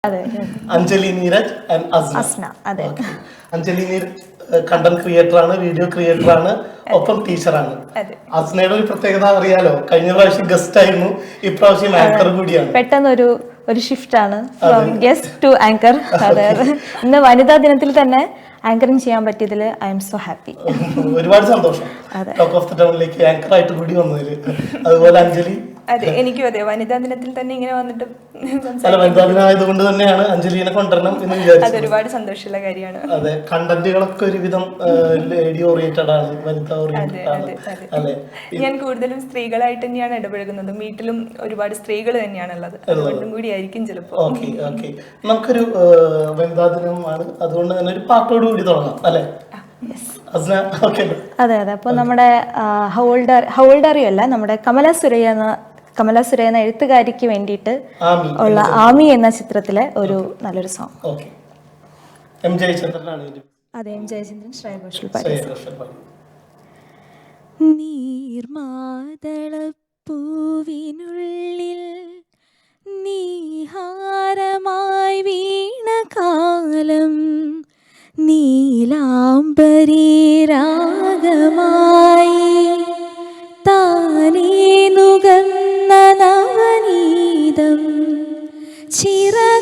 Anjali Neeraj and Asna. Okay. Anjali Neeraj content creator ആണ്, video creator ആണ്, ഒപ്പം ടീച്ചറാണ്. അസ്നയുടെ ഒരു പ്രത്യേകത അറിയാലോ, കഴിഞ്ഞ പ്രാവശ്യം ഗസ്റ്റ് ആയിരുന്നു, ഇപ്രാവശ്യം ആങ്കർ കൂടിയാണ്. പെട്ടെന്ന് ഒരു ഷിഫ്റ്റ് ആണ്, ഫ്രം ഗസ്റ്റ് ടു ആങ്കർ. അതായത് ഇന്ന് വനിതാ ദിനത്തിൽ തന്നെ ആങ്കറിംഗ് ചെയ്യാൻ പറ്റിയതിൽ ഐ എം സോ ഹാപ്പി. ഒരുപാട് സന്തോഷം ടോക്ക് ഓഫ് ദി ടൗണിലേക്ക് ആങ്കർ ആയിട്ട് കൂടി വന്നതിൽ. അതുപോലെ അഞ്ജലി, അതെ എനിക്കും അതെ വനിതാ ദിനത്തിൽ തന്നെ ഇങ്ങനെ വന്നിട്ട് വനിതാ ദിനമായതുകൊണ്ട് തന്നെയാണ് അഞ്ജലിനെ കൊണ്ടുവരണം എന്ന് വിചാരിച്ചത്. അത് ഒരുപാട് സന്തോഷമുള്ള കാര്യമാണ്. അതെ, കണ്ടന്റുകളൊക്കെ ഒരുവിധം ലേഡി ഓറിയന്റഡ് ആണ്, വനിതാ ഓറിയന്റഡ് ആണ്. അല്ലെ, ഞാൻ കൂടുതലും സ്ത്രീകളായിട്ട് തന്നെയാണ് ഇടപഴകുന്നത്, വീട്ടിലും ഒരുപാട് സ്ത്രീകൾ തന്നെയാണ് ഉള്ളത്, അതുകൊണ്ടും കൂടി ആയിരിക്കും ചിലപ്പോ. ഓക്കെ ഓക്കെ, നമുക്കൊരു വനിതാ ദിനമാണ്, അതുകൊണ്ട് തന്നെ ഒരു പാട്ടോട് കൂടി തുടങ്ങാം അല്ലെ? അതെ അതെ. അപ്പോൾ നമ്മുടെ ഹൗൾഡറിയല്ല, നമ്മുടെ കമല സുരയ്യ എന്ന എഴുത്തുകാരിക്ക് വേണ്ടിയിട്ട് ഉള്ള ആമി എന്ന ചിത്രത്തിലെ ഒരു നല്ലൊരു സോങ്. അതെ, എം ജയചന്ദ്രൻ, ശ്രേയ ഘോഷൽ പാടി. നീർമാതളപ്പൂവിനുള്ളിൽ നീഹാരമായി വീണ കാലം നീലാംബരി രാഗമായി താനേ നുകന്ന നവനീതം ചിറകാണുണർന്നു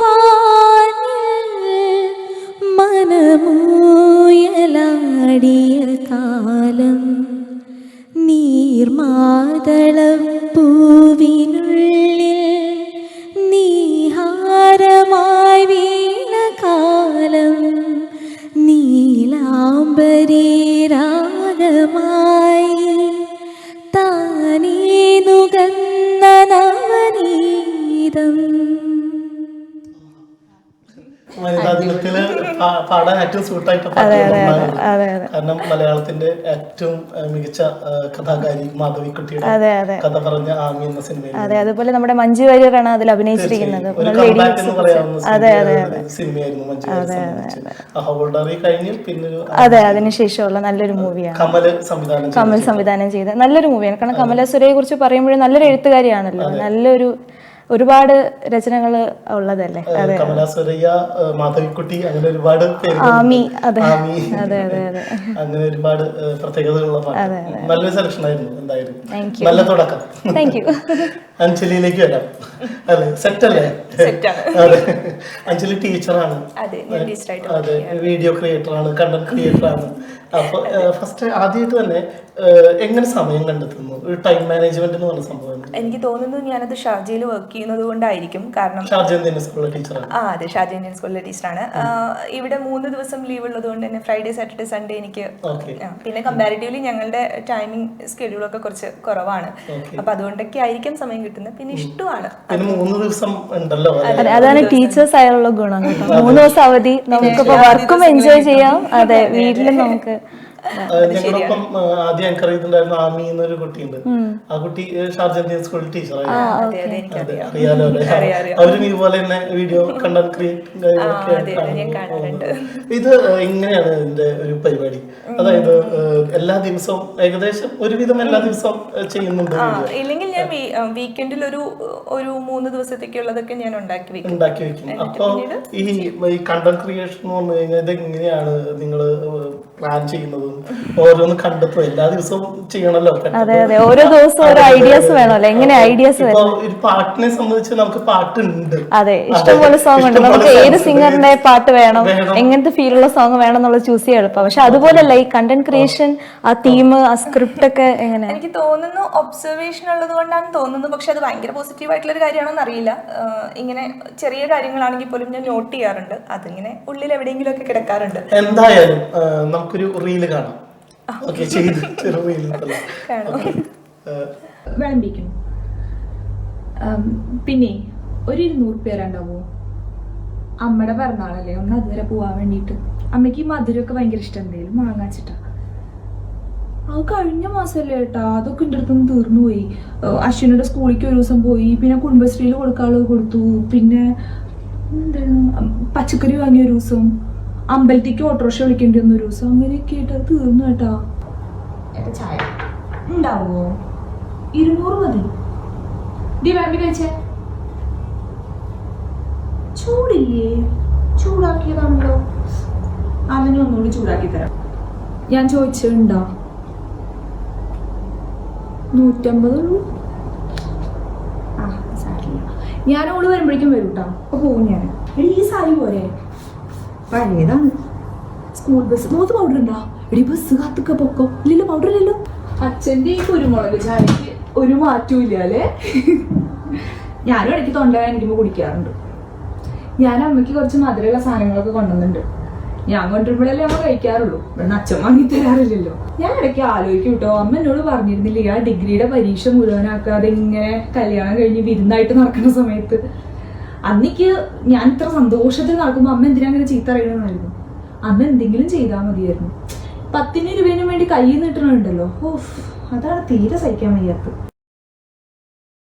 വാനിൽ മനമൂയലാടിയ കാലം നീർമാതളപ്പൂവിനുള്ളിൽ നീഹാരമായി വീണ കാലം നീലാംബരി രാഗമായി താനേ നുകന്ന നവനീതം. വനിതാ ദിനത്തില് പാടാൻ ഏറ്റവും സൂട്ടായിട്ട് കാരണം മലയാളത്തിന്റെ ഏറ്റവും മികച്ച കഥാകാരി മാധവിക്കുട്ടിയുടെ കഥ പറഞ്ഞ ആമി എന്ന സിനിമയിൽ. അതെ, അതുപോലെ നമ്മുടെ മഞ്ജു വാര്യറാണ് അതിൽ അഭിനയിച്ചിരിക്കുന്നത്. സിനിമയായിരുന്നു മഞ്ജു ഹൗൾഡറി കഴിഞ്ഞ് പിന്നെ അതെ അതിനുശേഷമുള്ള നല്ലൊരു മൂവിയാണ് കമൽ സംവിധാനം ചെയ്ത നല്ലൊരു മൂവിയാണ്. കാരണം കമല സുരയെ കുറിച്ച് പറയുമ്പോഴും നല്ലൊരു എഴുത്തുകാരിയാണല്ലോ, നല്ലൊരു ഒരുപാട് രചനകൾ ഉള്ളതല്ലേ. കമല സുരയ്യ, മാധവിക്കുട്ടി, അങ്ങനെ ഒരുപാട് ആമി, അതെ അതെ അതെ അതെ, അങ്ങനെ ഒരുപാട് പ്രത്യേകതകളുള്ള പാട്ട്. നല്ലൊരു സെലക്ഷൻ ആയിരുന്നു. എന്തായാലും നല്ല തുടക്കം. Thank you. അഞ്ജലിയിലേക്ക് വരാം അല്ലെ? സെറ്റ് അല്ലേ? അതെ, അഞ്ജലി ടീച്ചറാണ്, അതെ, വീഡിയോ ക്രിയേറ്റർ ആണ്, കണ്ടന്റ് ക്രിയേറ്റർ ആണ്. അപ്പൊ ഫസ്റ്റ് ആദ്യമായിട്ട് തന്നെ എങ്ങനെ സമയം കണ്ടെത്തുന്നു? ഒരു ടൈം മാനേജ്മെന്റ് എന്ന് പറഞ്ഞ സംഭവം എനിക്ക് തോന്നുന്നു ഞാനത് ഷാർജയിൽ വർക്ക് ചെയ്യുന്നത് കൊണ്ടായിരിക്കും. കാരണം ഷാർജ ഇന്ത്യൻ സ്കൂളിലെ ടീച്ചറാണ്. അതെ, ഷാർജ ഇന്ത്യൻ സ്കൂളിലെ ടീച്ചറാണ്. ഇവിടെ 3 ദിവസം ലീവ് ഉള്ളത് കൊണ്ട് തന്നെ ഫ്രൈഡേ സാറ്റർഡേ സൺഡേ എനിക്ക്, പിന്നെ കമ്പാരിറ്റീവ്ലി ഞങ്ങളുടെ ടൈമിംഗ് സ്കെഡ്യൂളൊക്കെ കുറച്ച് കുറവാണ്. അപ്പൊ അതുകൊണ്ടൊക്കെ ആയിരിക്കും സമയം കിട്ടുന്നത്. പിന്നെ ഇഷ്ടമാണ്. 3 ദിവസം ഉണ്ടല്ലോ, അതാണ് ടീച്ചേഴ്സ് ആയുള്ള ഗുണം. 3 ദിവസം അവധി, നമുക്കിപ്പോ വർക്കും എൻജോയ് ചെയ്യാം, അതെ വീട്ടിലും നമുക്ക്. ഞങ്ങളൊപ്പം ആദ്യം ആങ്കർ ചെയ്തിട്ടുണ്ടായിരുന്ന ആമി എന്നൊരു കുട്ടിയുണ്ട്. ആ കുട്ടി ഷാർജ ഇന്ത്യൻ സ്കൂൾ ടീച്ചറായിരുന്നു. അറിയാലോ അല്ലെ? അവരും ഇതുപോലെ തന്നെ വീഡിയോ കണ്ടന്റ് ക്രിയേറ്റ്. ഇത് എങ്ങനെയാണ് ഇതിന്റെ ഒരു പരിപാടി? അതായത് എല്ലാ ദിവസവും ഏകദേശം ഒരുവിധം എല്ലാ ദിവസവും ചെയ്യുന്നുണ്ട്? ഇല്ലെങ്കിൽ ഞാൻ വീക്കെൻഡിൽ ഒരു 3 ദിവസത്തേക്കുള്ളതൊക്കെ ഞാൻ ഉണ്ടാക്കി വെക്കും. അപ്പൊ ഈ കണ്ടന്റ് ക്രിയേഷൻ എന്ന് പറഞ്ഞു കഴിഞ്ഞാൽ ഇത് എങ്ങനെയാണ് നിങ്ങൾ പ്ലാൻ ചെയ്യുന്നത്? ഓരോന്ന് കണ്ടെത്തും, എല്ലാ ദിവസവും ചെയ്യണല്ലോ. അതെ അതെ, ഓരോ ദിവസവും ഓരോ ഐഡിയാസ് വേണമല്ലോ. എങ്ങനെ ഐഡിയാസ് ഒരു പാട്ടിനെ സംബന്ധിച്ച് നമുക്ക് പാട്ടുണ്ട്, അതെ, ഇഷ്ടംപോലെ സോങ് ഉണ്ട്. നമുക്ക് ഏത് സിംഗറിന്റെ പാട്ട് വേണം, എങ്ങനത്തെ ഫീലുള്ള സോങ് വേണം എന്നുള്ളത് ചൂസ് ചെയ്യാൻ എളുപ്പം. പക്ഷെ അതുപോലെയല്ല ഈ കണ്ടന്റ് ക്രിയേഷൻ, ആ തീം, ആ സ്ക്രിപ്റ്റ് ഒക്കെ എങ്ങനെ? എനിക്ക് തോന്നുന്നു ഒബ്സർവേഷൻ ഉള്ളത് കൊണ്ടാണ് തോന്നുന്നു. പക്ഷെ അത് ഭയങ്കര പോസിറ്റീവ് ആയിട്ടുള്ള ഒരു കാര്യമാണെന്ന് അറിയില്ല. ഇങ്ങനെ ചെറിയ കാര്യങ്ങളാണെങ്കിൽ പോലും ഞാൻ നോട്ട് ചെയ്യാറുണ്ട്, അതിങ്ങനെ ഉള്ളിൽ എവിടെയെങ്കിലും ഒക്കെ കിടക്കാറുണ്ട്. എന്തായാലും നമുക്കൊരു റീല് കാണാം. വിളമ്പിക്കണം. പിന്നെ ഒരു 200 പേരുണ്ടാവോ? അമ്മയുടെ പിറന്നാളല്ലേ, ഒന്ന് അതുവരെ പോവാൻ വേണ്ടിട്ട്. അമ്മയ്ക്ക് ഈ മധുരമൊക്കെ ഭയങ്കര ഇഷ്ടം, എന്തെങ്കിലും വാങ്ങാച്ചിട്ടാ. അത് കഴിഞ്ഞ മാസമല്ലേ ഏട്ടാ, അതൊക്കെ എൻ്റെ അടുത്തൊന്ന് തീർന്നു പോയി. അശ്വിനുടെ സ്കൂളിലേക്ക് ഒരു ദിവസം പോയി, പിന്നെ കുടുംബശ്രീയിൽ കൊടുക്കാനുള്ളത് കൊടുത്തു, പിന്നെ എന്താണ് പച്ചക്കറി വാങ്ങിയ ഒരു ദിവസം, അമ്പലത്തേക്ക് ഓട്ടോറിക്ഷ വിളിക്കേണ്ടി വന്ന ഒരു ദിവസം, അങ്ങനെയൊക്കെ ആയിട്ട് അത് തീർന്നു കേട്ടാ. ചായ ഉണ്ടാവോ? 200 മതി. ഡി വേണ്ടി കഴിച്ചേ. ചൂടില്ലേ? ചൂടാക്കിയതാണല്ലോ. അതിനെ ഒന്നുകൂടി ചൂടാക്കി തരാം. ഞാൻ ചോദിച്ചിട്ടുണ്ടോ? 150 ഉള്ളൂ. ആ സാരില്ല, ഞാൻ ഓള് വരുമ്പോഴേക്കും വരും കേട്ടോ. അപ്പൊ പോകും ഞാൻ. എടി ഈ സാരി പോരെ? പഴയതാണ്. School bus. മുഖത്ത് പൗഡർ ഉണ്ടോ? എടി ബസ് കാത്തുക്ക പൊക്കോ. ഇല്ലല്ലോ, പൗഡർ ഇല്ലല്ലോ. അച്ഛൻ്റെ ഈ കുരുമുളക് ചായക്ക് ഒരു മാറ്റവും ഇല്ല അല്ലേ? ഞാനും ഇടയ്ക്ക് തൊണ്ടവേദന എനിക്കുമ്പോൾ കുടിക്കാറുണ്ട്. ഞാൻ അമ്മയ്ക്ക് കുറച്ച് മധുരമുള്ള സാധനങ്ങളൊക്കെ കൊണ്ടുവന്നിട്ടുണ്ട്. ഞാൻ കൊണ്ടുവരുമ്പോഴല്ലേ അമ്മ കഴിക്കാറുള്ളൂ. ഇവിടെ അച്ഛൻ വാങ്ങി തരാറില്ലല്ലോ. ഞാൻ ഇടയ്ക്ക് ആലോചിക്കും കേട്ടോ, അമ്മ എന്നോട് പറഞ്ഞിരുന്നില്ലേ ആ ഡിഗ്രിയുടെ പരീക്ഷ മുഴുവനാക്കാതെ ഇങ്ങനെ കല്യാണം കഴിഞ്ഞ് വിരുന്നായിട്ട് നടക്കുന്ന സമയത്ത് അന്നിക്ക് ഞാൻ ഇത്ര സന്തോഷത്തിൽ നടക്കുമ്പോൾ അമ്മ എന്തിനാ അങ്ങനെ ചീത്ത അറിയണമെന്നായിരുന്നു. അമ്മ എന്തെങ്കിലും ചെയ്താൽ മതിയായിരുന്നു. 10 രൂപേനും വേണ്ടി കയ്യിൽ നീട്ടണുണ്ടല്ലോ. ഓഫ്, അതാണ് തീരെ സഹിക്കാൻ വയ്യാത്തത്.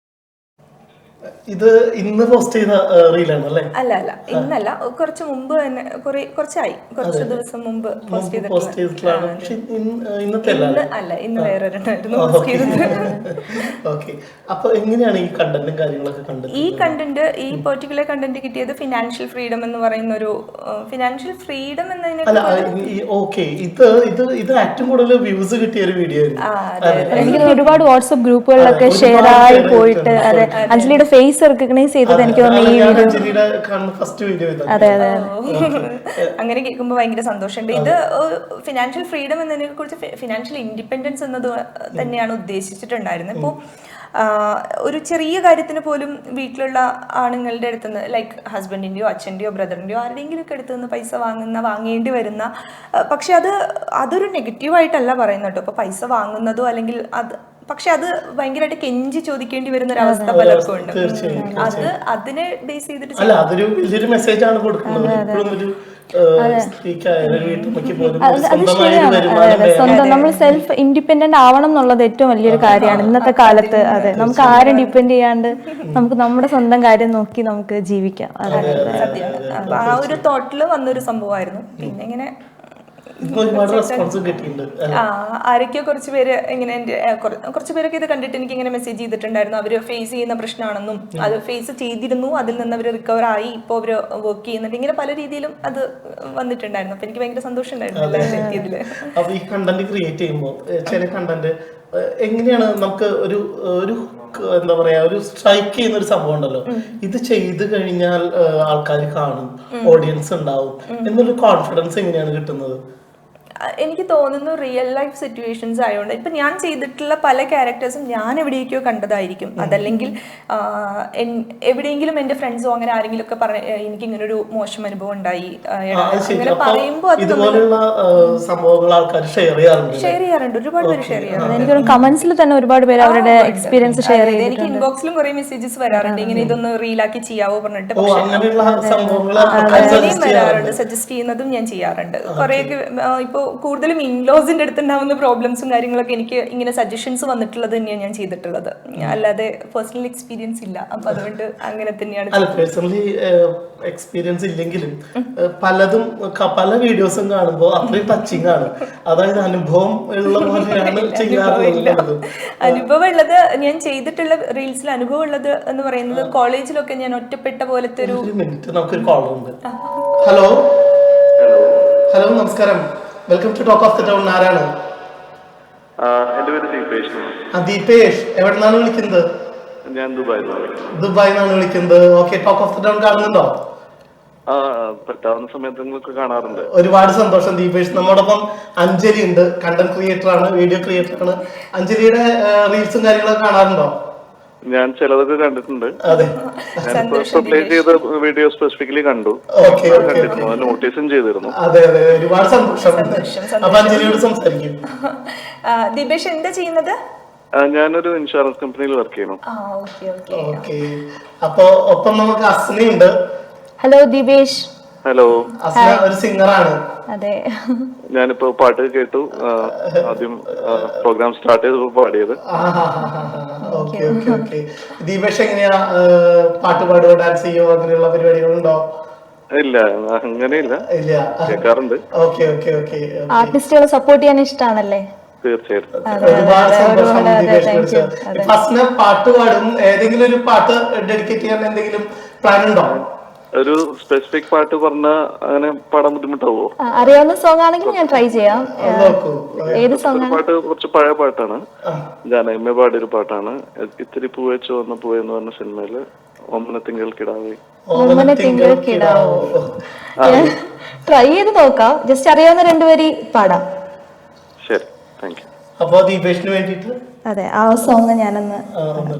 ഇത് ഇന്ന് പോസ്റ്റ് ചെയ്ത റീലാണ് അല്ലേ? അല്ല അല്ല, ഇന്നല്ല, കുറച്ച് മുമ്പ് തന്നെ, കുറച്ച് ദിവസം മുമ്പ് പോസ്റ്റ് ചെയ്തിട്ടുള്ളതാണ്. അല്ല, ഇന്ന് വേറെ പോസ്റ്റ് ചെയ്തത്. അപ്പൊ എങ്ങനെയാണ് ഈ കണ്ടന്റും കാര്യങ്ങളൊക്കെ കണ്ടത്? ഈ കണ്ടന്റ്, ഈ പെർട്ടിക്കുലർ കണ്ടന്റ് കിട്ടിയത് ഫിനാൻഷ്യൽ ഫ്രീഡം എന്ന് പറയുന്ന ഒരു ഫിനാൻഷ്യൽ ഫ്രീഡം എന്നതിനെ ഇത് ഏറ്റവും കൂടുതൽ വ്യൂസ് കിട്ടിയ ഒരു വീഡിയോ എനിക്ക് ഒരുപാട് വാട്സ്ആപ്പ് ഗ്രൂപ്പുകളിലൊക്കെ ഷെയർ ആയി പോയിട്ട്. അതെ, അഞ്ജലിയുടെ ഫേസ് റെക്കഗ്നൈസ് ചെയ്തത് എനിക്ക് തോന്നുന്നു ഈ വീഡിയോ. അതെ അതെ, അങ്ങനെ കേൾക്കുമ്പോൾ ഭയങ്കര സന്തോഷമുണ്ട്. ഇത് ഫിനാൻഷ്യൽ ഫ്രീഡം എന്നതിനെ കുറിച്ച് ഫിനാൻഷ്യൽ ഇൻഡിപെൻഡൻസ് എന്നത് തന്നെയാണ് ഉദ്ദേശിച്ചിട്ടുണ്ടായിരുന്നത്. ഇപ്പോൾ ഒരു ചെറിയ കാര്യത്തിന് പോലും വീട്ടിലുള്ള ആണുങ്ങളുടെ അടുത്ത് നിന്ന്, ലൈക്ക് ഹസ്ബൻഡിൻ്റെയോ അച്ഛൻ്റെയോ ബ്രദറിൻ്റെയോ ആരുടെയെങ്കിലും ഒക്കെ അടുത്ത് നിന്ന് പൈസ വാങ്ങേണ്ടി വരുന്ന, പക്ഷെ അതൊരു നെഗറ്റീവായിട്ടല്ല പറയുന്നത് കേട്ടോ. ഇപ്പോൾ പൈസ വാങ്ങുന്നതോ അല്ലെങ്കിൽ പക്ഷെ അത് ഭയങ്കരമായിട്ട് കെഞ്ചി ചോദിക്കേണ്ടി വരുന്ന ഒരു അവസ്ഥ പലർക്കും ഉണ്ട്. അതിനെ ബേസ് ചെയ്തിട്ട് വലിയൊരു മെസ്സേജാണ് കൊടുക്കുന്നത്. സ്വന്തം നമ്മൾ സെൽഫ് ഇൻഡിപെൻഡന്റ് ആവണം എന്നുള്ളത് ഏറ്റവും വലിയൊരു കാര്യമാണ് ഇന്നത്തെ കാലത്ത്. അതെ, നമുക്ക് ആരും ഡിപ്പെൻഡ് ചെയ്യാണ്ട് നമുക്ക് നമ്മുടെ സ്വന്തം കാര്യം നോക്കി നമുക്ക് ജീവിക്കാം. സത്യമാണ്. ആ ഒരു തോട്ടില് വന്നൊരു സംഭവമായിരുന്നു. പിന്നെ ഇങ്ങനെ ആരൊക്കെയോ കുറച്ച് പേര് ഇങ്ങനെ കുറച്ച് പേരൊക്കെ ഇത് കണ്ടിട്ട് എനിക്ക് ഇങ്ങനെ മെസ്സേജ് ചെയ്തിട്ടുണ്ടായിരുന്നു. അവര് ഫേസ് ചെയ്യുന്ന പ്രശ്നമാണെന്നും അത് ഫേസ് ചെയ്തിരുന്നു, അതിൽ നിന്ന് അവർ റിക്കവർ ആയി, ഇപ്പോൾ അവര് വർക്ക് ചെയ്യുന്നുണ്ട്, ഇങ്ങനെ പല രീതിയിലും അത് വന്നിട്ടുണ്ടായിരുന്നു. അപ്പൊ എനിക്ക് ഭയങ്കര സന്തോഷം ഉണ്ടായിരുന്നു. അപ്പൊ ഈ കണ്ടന്റ് ക്രിയേറ്റ് ചെയ്യുമ്പോൾ ചില കണ്ടന്റ് എങ്ങനെയാണ് നമുക്ക് ഒരു എന്താ പറയാ, ഒരു സ്ട്രൈക്ക് ചെയ്യുന്ന ഒരു സംഭവം ഉണ്ടല്ലോ, ഇത് ചെയ്ത് കഴിഞ്ഞാൽ ആൾക്കാർ കാണും, ഓഡിയൻസ് ഉണ്ടാവും എന്നൊരു കോൺഫിഡൻസ് എങ്ങനെയാണ് കിട്ടുന്നത്? എനിക്ക് തോന്നുന്നു റിയൽ ലൈഫ് സിറ്റുവേഷൻസ് ആയതുകൊണ്ട്. ഇപ്പം ഞാൻ ചെയ്തിട്ടുള്ള പല ക്യാരക്ടേഴ്സും ഞാൻ എവിടെയൊക്കെയോ കണ്ടതായിരിക്കും. അതല്ലെങ്കിൽ എവിടെയെങ്കിലും എൻ്റെ ഫ്രണ്ട്സോ അങ്ങനെ ആരെങ്കിലും ഒക്കെ എനിക്കിങ്ങനൊരു മോശം അനുഭവം ഉണ്ടായി അങ്ങനെ പറയുമ്പോൾ ഷെയർ ചെയ്യാറുണ്ട്. ഒരുപാട് പേര് ഷെയർ ചെയ്യാറുണ്ട്. എനിക്ക് കമന്റ്സിൽ തന്നെ ഒരുപാട് പേര് അവരുടെ എക്സ്പീരിയൻസ് ഷെയർ ചെയ്തു. എനിക്ക് ഇൻബോക്സിലും കുറെ മെസ്സേജസ് വരാറുണ്ട്, ഇങ്ങനെ ഇതൊന്ന് റീലാക്കി ചെയ്യാവോ പറഞ്ഞിട്ട്. വരാറുണ്ട്, സജസ്റ്റ് ചെയ്യുന്നതും ഞാൻ ചെയ്യാറുണ്ട്. കുറെയൊക്കെ ഇപ്പോൾ കൂടുതലും ഇൻലോസിന്റെ അടുത്ത് ഉണ്ടാവുന്ന പ്രോബ്ലംസും കാര്യങ്ങളൊക്കെ എനിക്ക് ഇങ്ങനെ സജഷൻസ് വന്നിട്ടുള്ളത് തന്നെയാണ് ഞാൻ ചെയ്തിട്ടുള്ളത്. അല്ലാതെ പേഴ്സണൽ എക്സ്പീരിയൻസ് ഇല്ല. അപ്പൊ അതുകൊണ്ട് അങ്ങനെ തന്നെയാണ്. പേഴ്സണലി എക്സ്പീരിയൻസ് ഇല്ലെങ്കിലും പലതും പല വീഡിയോസും കാണുമ്പോൾ അത്രയും ടച്ചിങ് ആണ്. അതായത് അനുഭവം ഉള്ള പോലെയാണ് ചെയ്യാറുള്ളത്. അനുഭവം ഉള്ളത്, ഞാൻ ചെയ്തിട്ടുള്ള റീൽസിൽ അനുഭവം ഉള്ളത് എന്ന് പറയുന്നത് കോളേജിലൊക്കെ ഞാൻ ഒറ്റപ്പെട്ട പോലത്തെ ഒരു മിനിറ്റ്, നമുക്കൊരു കോൾ ഉണ്ട്. ഹലോ ഹലോ, നമസ്കാരം. Welcome to talk of the town. ആരാണ്? എന്റെ പേര് ദീപേഷ്. ദീപേഷ്, എവിടെ നിന്നാണ് വിളിക്കുന്നത്? ഞാൻ ദുബായ് നിന്നാണ് വിളിക്കുന്നത്. Okay, talk of the town കാണുന്നുണ്ടോ? പറ്റാവുന്ന സമയത്ത് കാണാറുണ്ട്. ഒരുപാട് സന്തോഷം ദീപേഷ്. നമ്മോടൊപ്പം അഞ്ജലി ഉണ്ട്, കണ്ടന്റ് ക്രിയേറ്റർ ആണ്, വീഡിയോ ക്രിയേറ്റർ ആണ്. അഞ്ജലിയുടെ റീൽസും കാര്യങ്ങളൊക്കെ കാണാറുണ്ടോ? ഞാൻ ചിലതൊക്കെ കണ്ടിട്ടുണ്ട്. വീഡിയോ സ്പെസിഫിക്കലി കണ്ടു, നോട്ടീസും ചെയ്തിരുന്നു. അതെ അതെ, ഒരുപാട് സന്തോഷം. അപ്പൊ അഞ്ജലിയോട് സംസാരിക്കും. ദീപേഷ് എന്താ ചെയ്യുന്നത്? ഞാനൊരു ഇൻഷുറൻസ് കമ്പനിയിൽ വർക്ക് ചെയ്യുന്നു. ഓക്കെ, അപ്പൊ ഒപ്പം നമുക്ക് അസ്നയുണ്ട്. ഹലോ ദീപേഷ്. ഹലോ. അസ്ന ഒരു സിംഗറാണ്. അതെ, ഞാനിപ്പോ പാട്ട് കേട്ടു. ആദ്യം പ്രോഗ്രാം സ്റ്റാർട്ട് ചെയ്തപ്പോ പാടിയത്. ദീപേഷ് എങ്ങനെയാ, പാട്ട് പാടുവോ, ഡാൻസ് ചെയ്യോ, അങ്ങനെയുള്ള പരിപാടികളുണ്ടോ? ഇല്ല, അങ്ങനെയില്ല, കേൾക്കാറുണ്ട്. ആർട്ടിസ്റ്റുകളെ സപ്പോർട്ട് ചെയ്യാൻ ഇഷ്ടമാണല്ലേ? തീർച്ചയായിട്ടും. ഒരുപാട് സന്തോഷം ദീപേഷ്. ഫസ്റ്റിന് പാട്ട് പാടും, ഏതെങ്കിലും ഒരു പാട്ട് ഡെഡിക്കേറ്റ് ചെയ്യാൻ എന്തെങ്കിലും പ്ലാൻ ഉണ്ടോ? ഒരു സ്പെസിഫിക് പാട്ട് പറഞ്ഞ അങ്ങനെ പാടാൻ ബുദ്ധിമുട്ടാവോ? അറിയാവുന്ന സോങ് ആണെങ്കിൽ ഞാൻ ട്രൈ ചെയ്യാം. ഏത് സോങ്? പാട്ട് കുറച്ച് പഴയ പാട്ടാണ്, ജാനകിയമ്മ പാടിയൊരു പാട്ടാണ്. ഇത്തിരി പൂവേ ചുവന്ന പൂവേ എന്ന് പറഞ്ഞ സിനിമയില് ഓമന തിങ്കൾ കിടാവേ. ഓമന തിങ്കൾ കിടാവോ. ട്രൈ ചെയ്ത് നോക്കാം. ജസ്റ്റ് അറിയാവുന്ന രണ്ടുപേരി പാടാം. ശരി, താങ്ക് യു. അപ്പൊ ദീപേഷിന് വേണ്ടിട്ട് അതെ, ആ സോങ് ഞാനൊന്ന്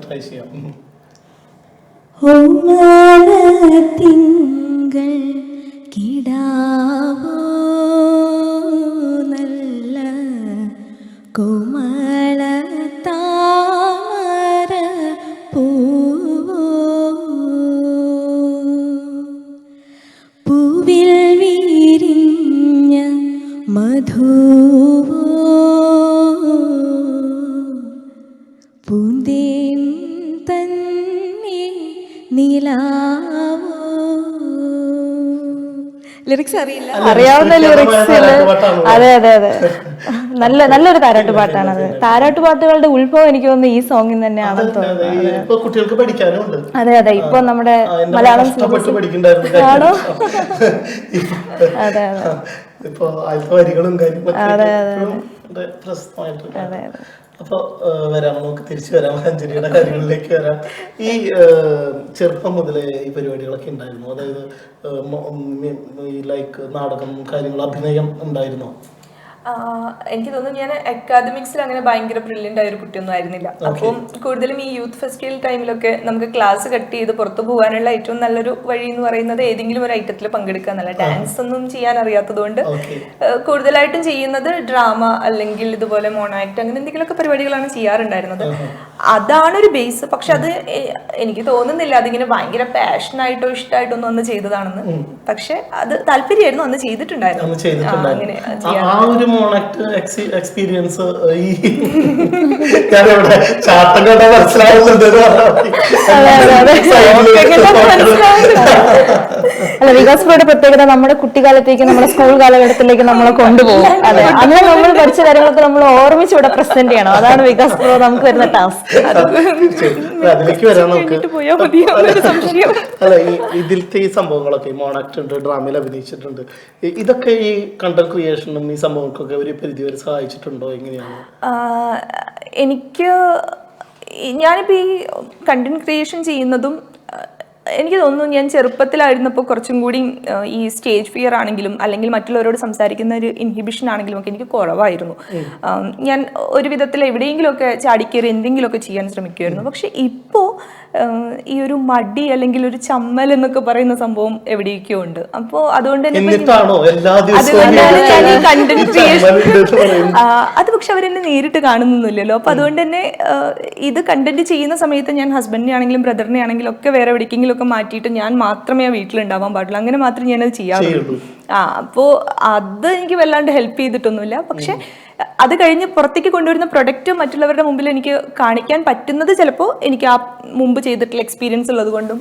ട്രൈ ചെയ്യാം. ഓമന തിങ്കൾ കിടാവോ നല്ല കോമള താമര പൂവോ പൂവിൽ വിരിഞ്ഞ മധുവോ പൂന്തേൻ തന്നെ നിലാവോ. ലിറിക്സ് അറിയില്ല, അറിയാവുന്ന ലിറിക്സിൽ. അതെ അതെ അതെ, നല്ലൊരു താരാട്ട് പാട്ടാണത്. താരാട്ട് പാട്ടുകളുടെ ഉത്ഭവം എനിക്ക് തോന്നുന്നു ഈ സോങ്ങിൽ തന്നെയാണെന്ന് തോന്നുന്നു. കുട്ടികൾക്ക് പഠിക്കാനുണ്ട്. അതെ അതെ, ഇപ്പൊ നമ്മുടെ മലയാളം ആണോ? അതെ അതെ, ഇപ്പൊ അതിലത്തെ വരികളും കാര്യങ്ങളൊക്കെ പ്രശസ്തമായിട്ടുണ്ട്. അപ്പൊ വരാം, നമുക്ക് തിരിച്ചു വരാം, അഞ്ജലിയുടെ കാര്യങ്ങളിലേക്ക് വരാം. ഈ ചെറുപ്പം മുതലേ ഈ പരിപാടികളൊക്കെ ഉണ്ടായിരുന്നു, അതായത് ഈ ലൈക്ക് നാടകം കാര്യങ്ങൾ അഭിനയം ഉണ്ടായിരുന്നോ? എനിക്ക് തോന്നുന്നു ഞാൻ അക്കാദമിക്സിൽ അങ്ങനെ ഭയങ്കര ബ്രില്യൻ്റ് ആയ ഒരു കുട്ടിയൊന്നും ആയിരുന്നില്ല. അപ്പം കൂടുതലും ഈ യൂത്ത് ഫെസ്റ്റിവൽ ടൈമിലൊക്കെ നമുക്ക് ക്ലാസ് കട്ട് ചെയ്ത് പുറത്തു പോകാനുള്ള ഏറ്റവും നല്ലൊരു വഴി എന്ന് പറയുന്നത് ഏതെങ്കിലും ഒരു ഐറ്റത്തിൽ പങ്കെടുക്കുക എന്നല്ല. ഡാൻസ് ഒന്നും ചെയ്യാൻ അറിയാത്തതുകൊണ്ട് കൂടുതലായിട്ടും ചെയ്യുന്നത് ഡ്രാമ അല്ലെങ്കിൽ ഇതുപോലെ മോണാക്ട് അങ്ങനെ എന്തെങ്കിലുമൊക്കെ പരിപാടികളാണ് ചെയ്യാറുണ്ടായിരുന്നത്. അതാണ് ഒരു ബേസ്. പക്ഷെ അത് എനിക്ക് തോന്നുന്നില്ല അതിങ്ങനെ ഭയങ്കര പാഷനായിട്ടോ ഇഷ്ടമായിട്ടോ ഒന്നും അന്ന് ചെയ്തതാണെന്ന്. പക്ഷെ അത് താല്പര്യമായിരുന്നു, അന്ന് ചെയ്തിട്ടുണ്ടായിരുന്നു. അങ്ങനെ ചെയ്യാൻ എക്സ്പീരിയൻസ് ഈ ഞാനിവിടെ ചാട്ടം കണ്ട മനസ്സിലാവുന്നുണ്ട്. അല്ല, വികാസ് ബ്രോയുടെ പ്രത്യേകത നമ്മുടെ കുട്ടിക്കാലത്തേക്ക്, നമ്മുടെ സ്കൂൾ കാലഘട്ടത്തിലേക്ക് നമ്മളെ കൊണ്ടുപോകും. അതെ, അങ്ങനെ നമ്മൾ പഠിച്ച കാര്യങ്ങളൊക്കെ നമ്മൾ ഓർമ്മിച്ച് ഇവിടെ പ്രസന്റ് ചെയ്യണം. അതാണ് വികാസ് ബ്രോ നമുക്ക് വരുന്ന ടാസ്ക്. അതിലേക്ക് വരാൻ നമുക്ക്. അല്ല, ഇതിലത്തെ ഈ സംഭവങ്ങളൊക്കെ മോണാക്ട് ഉണ്ട്, ഡ്രാമയിൽ അഭിനയിച്ചിട്ടുണ്ട്, ഇതൊക്കെ ഈ കണ്ടന്റ് ക്രിയേഷനും ഈ സംഭവങ്ങൾക്കൊക്കെ ഒരു പരിധി വരെ സഹായിച്ചിട്ടുണ്ടോ? എങ്ങനെയാണ്? ഞാനിപ്പോൾ ഈ കണ്ടന്റ് ക്രിയേഷൻ ചെയ്യുന്നതും എനിക്ക് തോന്നുന്നു ഞാൻ ചെറുപ്പത്തിലായിരുന്നപ്പോൾ കുറച്ചും കൂടി ഈ സ്റ്റേജ് ഫിയർ ആണെങ്കിലും അല്ലെങ്കിൽ മറ്റുള്ളവരോട് സംസാരിക്കുന്ന ഒരു ഇൻഹിബിഷൻ ആണെങ്കിലും ഒക്കെ എനിക്ക് കുറവായിരുന്നു. ഞാൻ ഒരു വിധത്തിൽ എവിടെയെങ്കിലുമൊക്കെ ചാടിക്കയറി എന്തെങ്കിലുമൊക്കെ ചെയ്യാൻ ശ്രമിക്കുമായിരുന്നു. പക്ഷെ ഇപ്പോൾ ഈ ഒരു മടി അല്ലെങ്കിൽ ഒരു ചമ്മൽ എന്നൊക്കെ പറയുന്ന സംഭവം എവിടെയൊക്കെയോ ഉണ്ട്. അപ്പോൾ അതുകൊണ്ട് തന്നെ ഞാൻ ഈ കണ്ടന്റ് ക്രിയേഷൻ അത് പക്ഷെ അവരെന്നെ നേരിട്ട് കാണുന്നൊന്നുമില്ലല്ലോ. അപ്പൊ അതുകൊണ്ട് തന്നെ ഇത് കണ്ടന്റ് ചെയ്യുന്ന സമയത്ത് ഞാൻ ഹസ്ബൻഡിനെ ആണെങ്കിലും ബ്രദറിനെ ആണെങ്കിലും ഒക്കെ വേറെ എവിടേക്കെങ്കിലും ഒക്കെ മാറ്റിയിട്ട് ഞാൻ മാത്രമേ ആ വീട്ടിലുണ്ടാവാൻ പാടുള്ളൂ. അങ്ങനെ മാത്രമേ ഞാനത് ചെയ്യാറുള്ളൂ. അപ്പോൾ അത് എനിക്ക് വല്ലാണ്ട് ഹെൽപ്പ് ചെയ്തിട്ടൊന്നുമില്ല. പക്ഷെ അത് കഴിഞ്ഞ് പുറത്തേക്ക് കൊണ്ടുവരുന്ന പ്രൊഡക്റ്റ് മറ്റുള്ളവരുടെ മുമ്പിൽ എനിക്ക് കാണിക്കാൻ പറ്റുന്നത് ചിലപ്പോൾ എനിക്ക് ആ മുമ്പ് ചെയ്തിട്ടുള്ള എക്സ്പീരിയൻസ് ഉള്ളത് കൊണ്ടും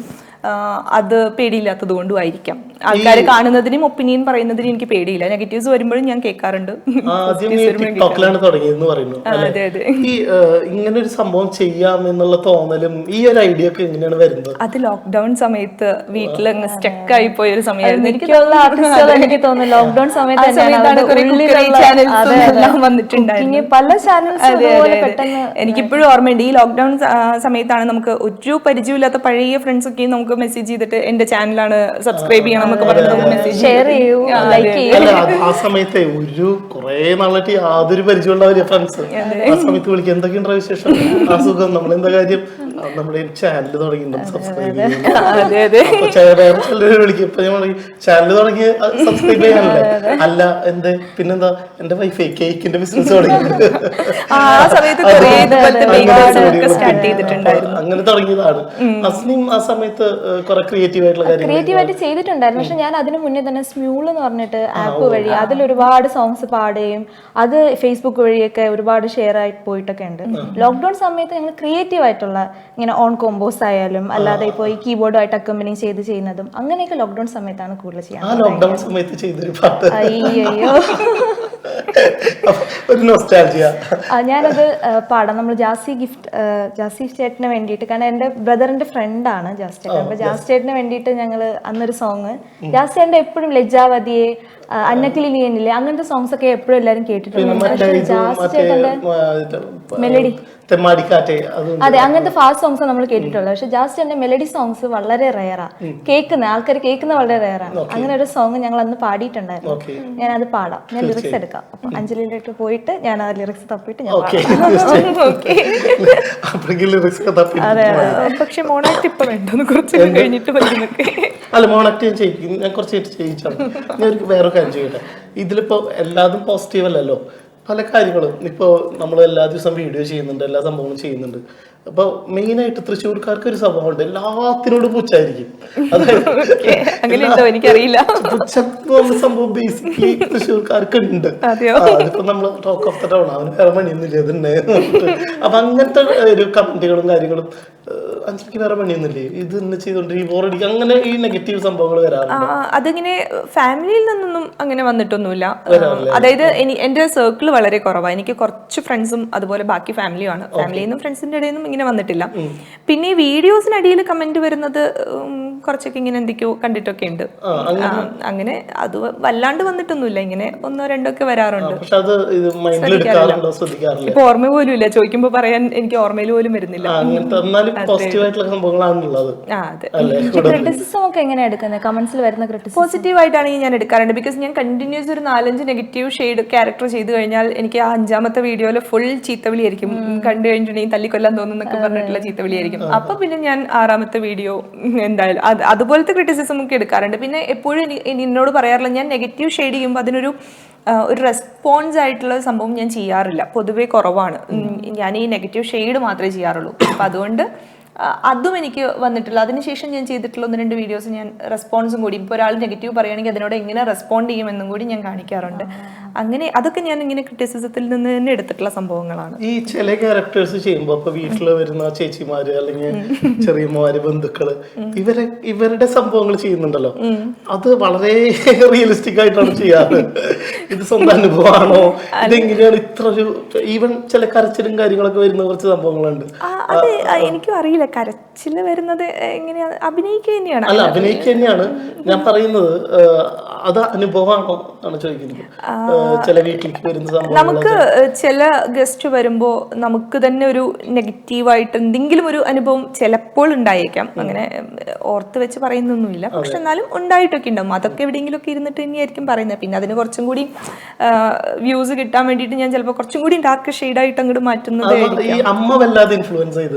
അത് പേടിയില്ലാത്തത് കൊണ്ടും ആയിരിക്കാം. ആൾക്കാർ കാണുന്നതിനും ഒപ്പീനിയൻ പറയുന്നതിനും എനിക്ക് പേടിയില്ല. നെഗറ്റീവ്സ് വരുമ്പോഴും ഞാൻ കേൾക്കാറുണ്ട്. ഇങ്ങനെ ഒരു സംഭവം ചെയ്യാം എന്നുള്ള തോന്നലും ഈ ഒരു ഐഡിയ ഒക്കെ എങ്ങനെയാണ് വരുന്നത്? അത് ലോക്ക്ഡൌൺ സമയത്ത് വീട്ടിൽ സ്റ്റക്ക് ആയി പോയ ഒരു സമയമായിരുന്നു. എനിക്ക് തോന്നുന്നു ലോക്ക്ഡൌൺ സമയത്താണ് വന്നിട്ടുണ്ടായിരുന്നു പല ചാനൽസ്. എനിക്കിപ്പോഴും ഓർമ്മയുണ്ട്, ഈ ലോക്ക്ഡൌൺ സമയത്താണ് നമുക്ക് ഒരു പരിചയമില്ലാത്ത പഴയ ഫ്രണ്ട്സ് ഒക്കെ നമുക്ക് മെസ്സേജ് ചെയ്തിട്ട് എന്റെ ചാനലാണ് സബ്സ്ക്രൈബ് ചെയ്യണം എന്നൊക്കെ പറഞ്ഞിട്ട് മെസ്സേജ് ഷെയർ ചെയ്യൂ, ലൈക്ക് ചെയ്യൂ. ആ സമയത്തെ ഒരു കുറെ നാളായിട്ട് യാതൊരു പരിചയമുണ്ടാവില്ല ഫ്രണ്ട്സ്. ആ സമയത്ത് വിളിക്കും, എന്തൊക്കെയുണ്ടോ വിശേഷം, അസുഖം, നമ്മളെന്താ കാര്യം, നമ്മുടെ ചാനൽ തുടങ്ങി സബ്സ്ക്രൈബ് ചിലര് വിളിക്കും. ഇപ്പൊ ഞാൻ ചാനൽ തുടങ്ങി സബ്സ്ക്രൈബ് ചെയ്യാനല്ലേ? അല്ല, എന്ത് പിന്നെന്താ, എന്റെ വൈഫൈ കേക്കിന്റെ ബിസിനസ് തുടങ്ങി, അങ്ങനെ തുടങ്ങിയതാണ്. അസ്ലിം ആ സമയത്ത് കുറെ ക്രിയേറ്റീവായിട്ട് ചെയ്തിട്ടുണ്ടായിരുന്നു. പക്ഷെ ഞാൻ അതിന് മുന്നേ തന്നെ സ്മ്യൂൾ എന്ന് പറഞ്ഞിട്ട് ആപ്പ് വഴി അതിൽ ഒരുപാട് സോങ്സ് പാടുകയും അത് ഫേസ്ബുക്ക് വഴിയൊക്കെ ഒരുപാട് ഷെയർ ആയിട്ട് പോയിട്ടൊക്കെ ഉണ്ട്. ലോക്ക്ഡൌൺ സമയത്ത് ഞങ്ങൾ ക്രിയേറ്റീവ് ആയിട്ടുള്ള ഇങ്ങനെ ഓൺ കോമ്പോസ് ആയാലും അല്ലാതെ ഇപ്പോൾ ഈ കീബോർഡുമായിട്ട് അക്കമ്പനി ചെയ്യുന്നതും അങ്ങനെയൊക്കെ ലോക്ക്ഡൌൺ സമയത്താണ് കൂടുതൽ ചെയ്യാൻ. ലോക്ക്ഡൌൺ സമയത്ത് ചെയ്തൊരു പാട്ട്, അയ്യോ ഒരു നൊസ്റ്റാൾജിയ. ഞാനത് പാടാം. നമ്മൾ ജാസി ചേട്ടന് വേണ്ടിയിട്ട്, കാരണം എൻ്റെ ബ്രദറിന്റെ ഫ്രണ്ടാണ് ജാസ് ചേട്ടൻ. അപ്പൊ ജാസ് ചേട്ടന് വേണ്ടിയിട്ട് ഞങ്ങൾ അന്നൊരു സോങ്, ജാസ് ചേട്ടൻ്റെ എപ്പോഴും ലജ്ജാവതിയെ, അന്നക്കിളിനിയനില്ലേ, അങ്ങനത്തെ സോങ്സ് ഒക്കെ എപ്പോഴും എല്ലാവരും കേട്ടിട്ടുണ്ട്. പക്ഷേ ജാസ് ചേട്ടന്റെ മെലഡി, അതെ, അങ്ങനത്തെ ഫാസ്റ്റ് സോങ്സ് നമ്മൾ കേട്ടിട്ടുള്ളത്. പക്ഷെ ജാസ് ചേട്ടന്റെ മെലഡി സോങ്സ് വളരെ റയറാ, ആൾക്കാർ കേൾക്കുന്ന വളരെ റയറാണ്. അങ്ങനെ ഒരു സോങ് ഞങ്ങൾ അന്ന് പാടിയിട്ടുണ്ടായിരുന്നു. ഞാൻ അത് പാടാം, ഞാൻ ലിറിക്സ് എടുക്കാം. അപ്പൊ അഞ്ജലിയിലേക്ക് പോയിട്ട് ഞാൻ ആ ലിറിക്സ് തപ്പിട്ട് ഞാൻ അതെ. പക്ഷെ മോണാക്ട് ഇപ്പൊ വേണ്ടോ കുറച്ച് കഴിഞ്ഞിട്ട് അല്ല, മോണാക്ട് ഞാൻ ചെയ്യിക്കും, ഞാൻ കുറച്ച് ചെയ്യിച്ചാണ്. ഞാൻ വേറെ കാര്യം ചെയ്യട്ടെ. ഇതിലിപ്പോ എല്ലാതും പോസിറ്റീവ് അല്ലല്ലോ. പല കാര്യങ്ങളും ഇപ്പോൾ നമ്മൾ എല്ലാ ദിവസവും വീഡിയോ ചെയ്യുന്നുണ്ട്, എല്ലാ സംഭവങ്ങളും ചെയ്യുന്നുണ്ട്. അപ്പോൾ മെയിനായിട്ട് തൃശ്ശൂർക്കാർക്ക് ഒരു സ്വഭാവമുണ്ട്, എല്ലാത്തിനോടും പുച്ഛായിരിക്കും. എനിക്കറിയില്ല. പുച്ഛം എന്ന് സംഭവം ബേസിക്കലി തൃശ്ശൂർക്കാർക്ക് ഉണ്ട്. അതിപ്പോ നമ്മൾ ടോക്ക് ഓഫ് ദ ടൗൺ, അവന് വേറെ പണിയൊന്നുമില്ല ഇതിന്നെ. അപ്പൊ അങ്ങനത്തെ ഒരു കമന്റുകളും കാര്യങ്ങളും, അഞ്ചലിക്ക് വേറെ പണിയൊന്നുമില്ലേ, ഇത് തന്നെ ചെയ്തോണ്ട് ഈ ബോറടിക്കുക, അങ്ങനെ ഈ നെഗറ്റീവ് സംഭവങ്ങൾ വരാറുണ്ട്. അതിങ്ങനെ ഫാമിലിയിൽ നിന്നൊന്നും അങ്ങനെ വന്നിട്ടൊന്നുമില്ല. അതായത് എന്റെ സർക്കിൾ വളരെ കുറവാണ്. എനിക്ക് കുറച്ച് ഫ്രണ്ട്സും അതുപോലെ ബാക്കി ഫാമിലിയുമാണ്. ഫാമിലിയിൽ നിന്നും ഫ്രണ്ട്സിന്റെ ഇടയിൽ നിന്നും ഇങ്ങനെ വന്നിട്ടില്ല. പിന്നെ ഈ വീഡിയോസിനിടയിൽ കമന്റ് വരുന്നത് കുറച്ചൊക്കെ ഇങ്ങനെ എന്തൊക്കെയോ കണ്ടിട്ടൊക്കെ ഉണ്ട്. അങ്ങനെ അത് വല്ലാണ്ട് വന്നിട്ടൊന്നുമില്ല, ഇങ്ങനെ ഒന്നോ രണ്ടോ ഒക്കെ വരാറുണ്ട്. ഇപ്പൊ ഓർമ്മ പോലും ഇല്ല, ചോദിക്കുമ്പോ പറയാൻ എനിക്ക് ഓർമ്മയിൽ പോലും വരുന്നില്ല. പോസിറ്റീവ് ആയിട്ടാണെങ്കിൽ ഞാൻ എടുക്കാറുണ്ട്. ബിക്കോസ് ഞാൻ കണ്ടിന്യൂസ് ഒരു 4-5 നെഗറ്റീവ് ഷെയ്ഡ് ക്യാരക്ടർ ചെയ്ത് കഴിഞ്ഞാൽ എനിക്ക് ആ 5ാമത്തെ വീഡിയോയില് ഫുൾ ചീത്തവിളിയായിരിക്കും. കണ്ടു കഴിഞ്ഞിട്ടുണ്ടെങ്കിൽ തല്ലിക്കൊല്ലാൻ തോന്നുന്നൊക്കെ പറഞ്ഞിട്ടുള്ള ചീത്തവിളിയായിരിക്കും. അപ്പൊ പിന്നെ ഞാൻ 6ാമത്തെ വീഡിയോ എന്തായാലും അതുപോലത്തെ ക്രിറ്റിസിസം ഒക്കെ എടുക്കാറുണ്ട്. പിന്നെ എപ്പോഴും എന്നോട് പറയാറില്ല, ഞാൻ നെഗറ്റീവ് ഷെയ്ഡ് ചെയ്യുമ്പോൾ അതിനൊരു റെസ്പോൺസ് ആയിട്ടുള്ള സംഭവം ഞാൻ ചെയ്യാറില്ല, പൊതുവേ കുറവാണ്. ഞാൻ ഈ നെഗറ്റീവ് ഷെയ്ഡ് മാത്രമേ ചെയ്യാറുള്ളൂ. അപ്പം അതുകൊണ്ട് അതും എനിക്ക് വന്നിട്ടില്ല. അതിനുശേഷം ഞാൻ ചെയ്തിട്ടുള്ള 1-2 വീഡിയോസ് ഞാൻ റെസ്പോൺസും കൂടി, ഇപ്പോൾ ഒരാൾ നെഗറ്റീവ് പറയുകയാണെങ്കിൽ അതിനോട് എങ്ങനെ റെസ്പോണ്ട് ചെയ്യുമെന്നും കൂടി ഞാൻ കാണിക്കാറുണ്ട്. അങ്ങനെ അതൊക്കെ ഞാൻ ഇങ്ങനെ ക്രിറ്റിസിസത്തിൽ നിന്ന് തന്നെ എടുത്തിട്ടുള്ള സംഭവങ്ങളാണ്. ഈ ചില ക്യാരക്ടേഴ്സ് ചെയ്യുമ്പോൾ ഇപ്പൊ വീട്ടിൽ വരുന്ന ചേച്ചിമാര് അല്ലെങ്കിൽ ചെറിയമ്മമാര്, ബന്ധുക്കള്, ഇവരുടെ സംഭവങ്ങൾ ചെയ്യുന്നുണ്ടല്ലോ, അത് വളരെ റിയലിസ്റ്റിക് ആയിട്ടാണ് ചെയ്യാറ്. ഇത് സ്വന്തം അനുഭവമാണോ, ഇതെങ്ങനെയാണ് ഇത്ര ഒരു ഈവൻ ചില കരച്ചിലും കാര്യങ്ങളൊക്കെ വരുന്ന കുറച്ച് സംഭവങ്ങളുണ്ട്. അത് എനിക്കും അറിയില്ല, കരച്ചില് വരുന്നത് എങ്ങനെയാണ്, അഭിനയിക്കുക തന്നെയാണ്. അല്ല, അഭിനയിക്കുക തന്നെയാണ് ഞാൻ പറയുന്നത്. അത് അനുഭവമാണോ ആണ് ചോദിക്കുന്നത്. ചില വീട്ടിലേക്ക് വരുന്ന സംഭവം, നമുക്ക് ചില ഗസ്റ്റ് വരുമ്പോ നമുക്ക് തന്നെ ഒരു നെഗറ്റീവായിട്ട് എന്തെങ്കിലും ഒരു അനുഭവം ചിലപ്പോൾ ഉണ്ടായേക്കാം. അങ്ങനെ ഓർത്ത് വെച്ച് പറയുന്നൊന്നുമില്ല, പക്ഷെ എന്നാലും ഉണ്ടായിട്ടൊക്കെ ഉണ്ടാവും. അതൊക്കെ എവിടെയെങ്കിലും ഒക്കെ ഇരുന്നിട്ട് തന്നെയായിരിക്കും പറയുന്നത്. പിന്നെ അതിന് കുറച്ചും കൂടി വ്യൂസ് കിട്ടാൻ വേണ്ടിയിട്ട് ഞാൻ ചിലപ്പോൾ കുറച്ചും കൂടി ഡാർക്ക് ഷെയ്ഡായിട്ട് അങ്ങോട്ട് മാറ്റുന്നത്.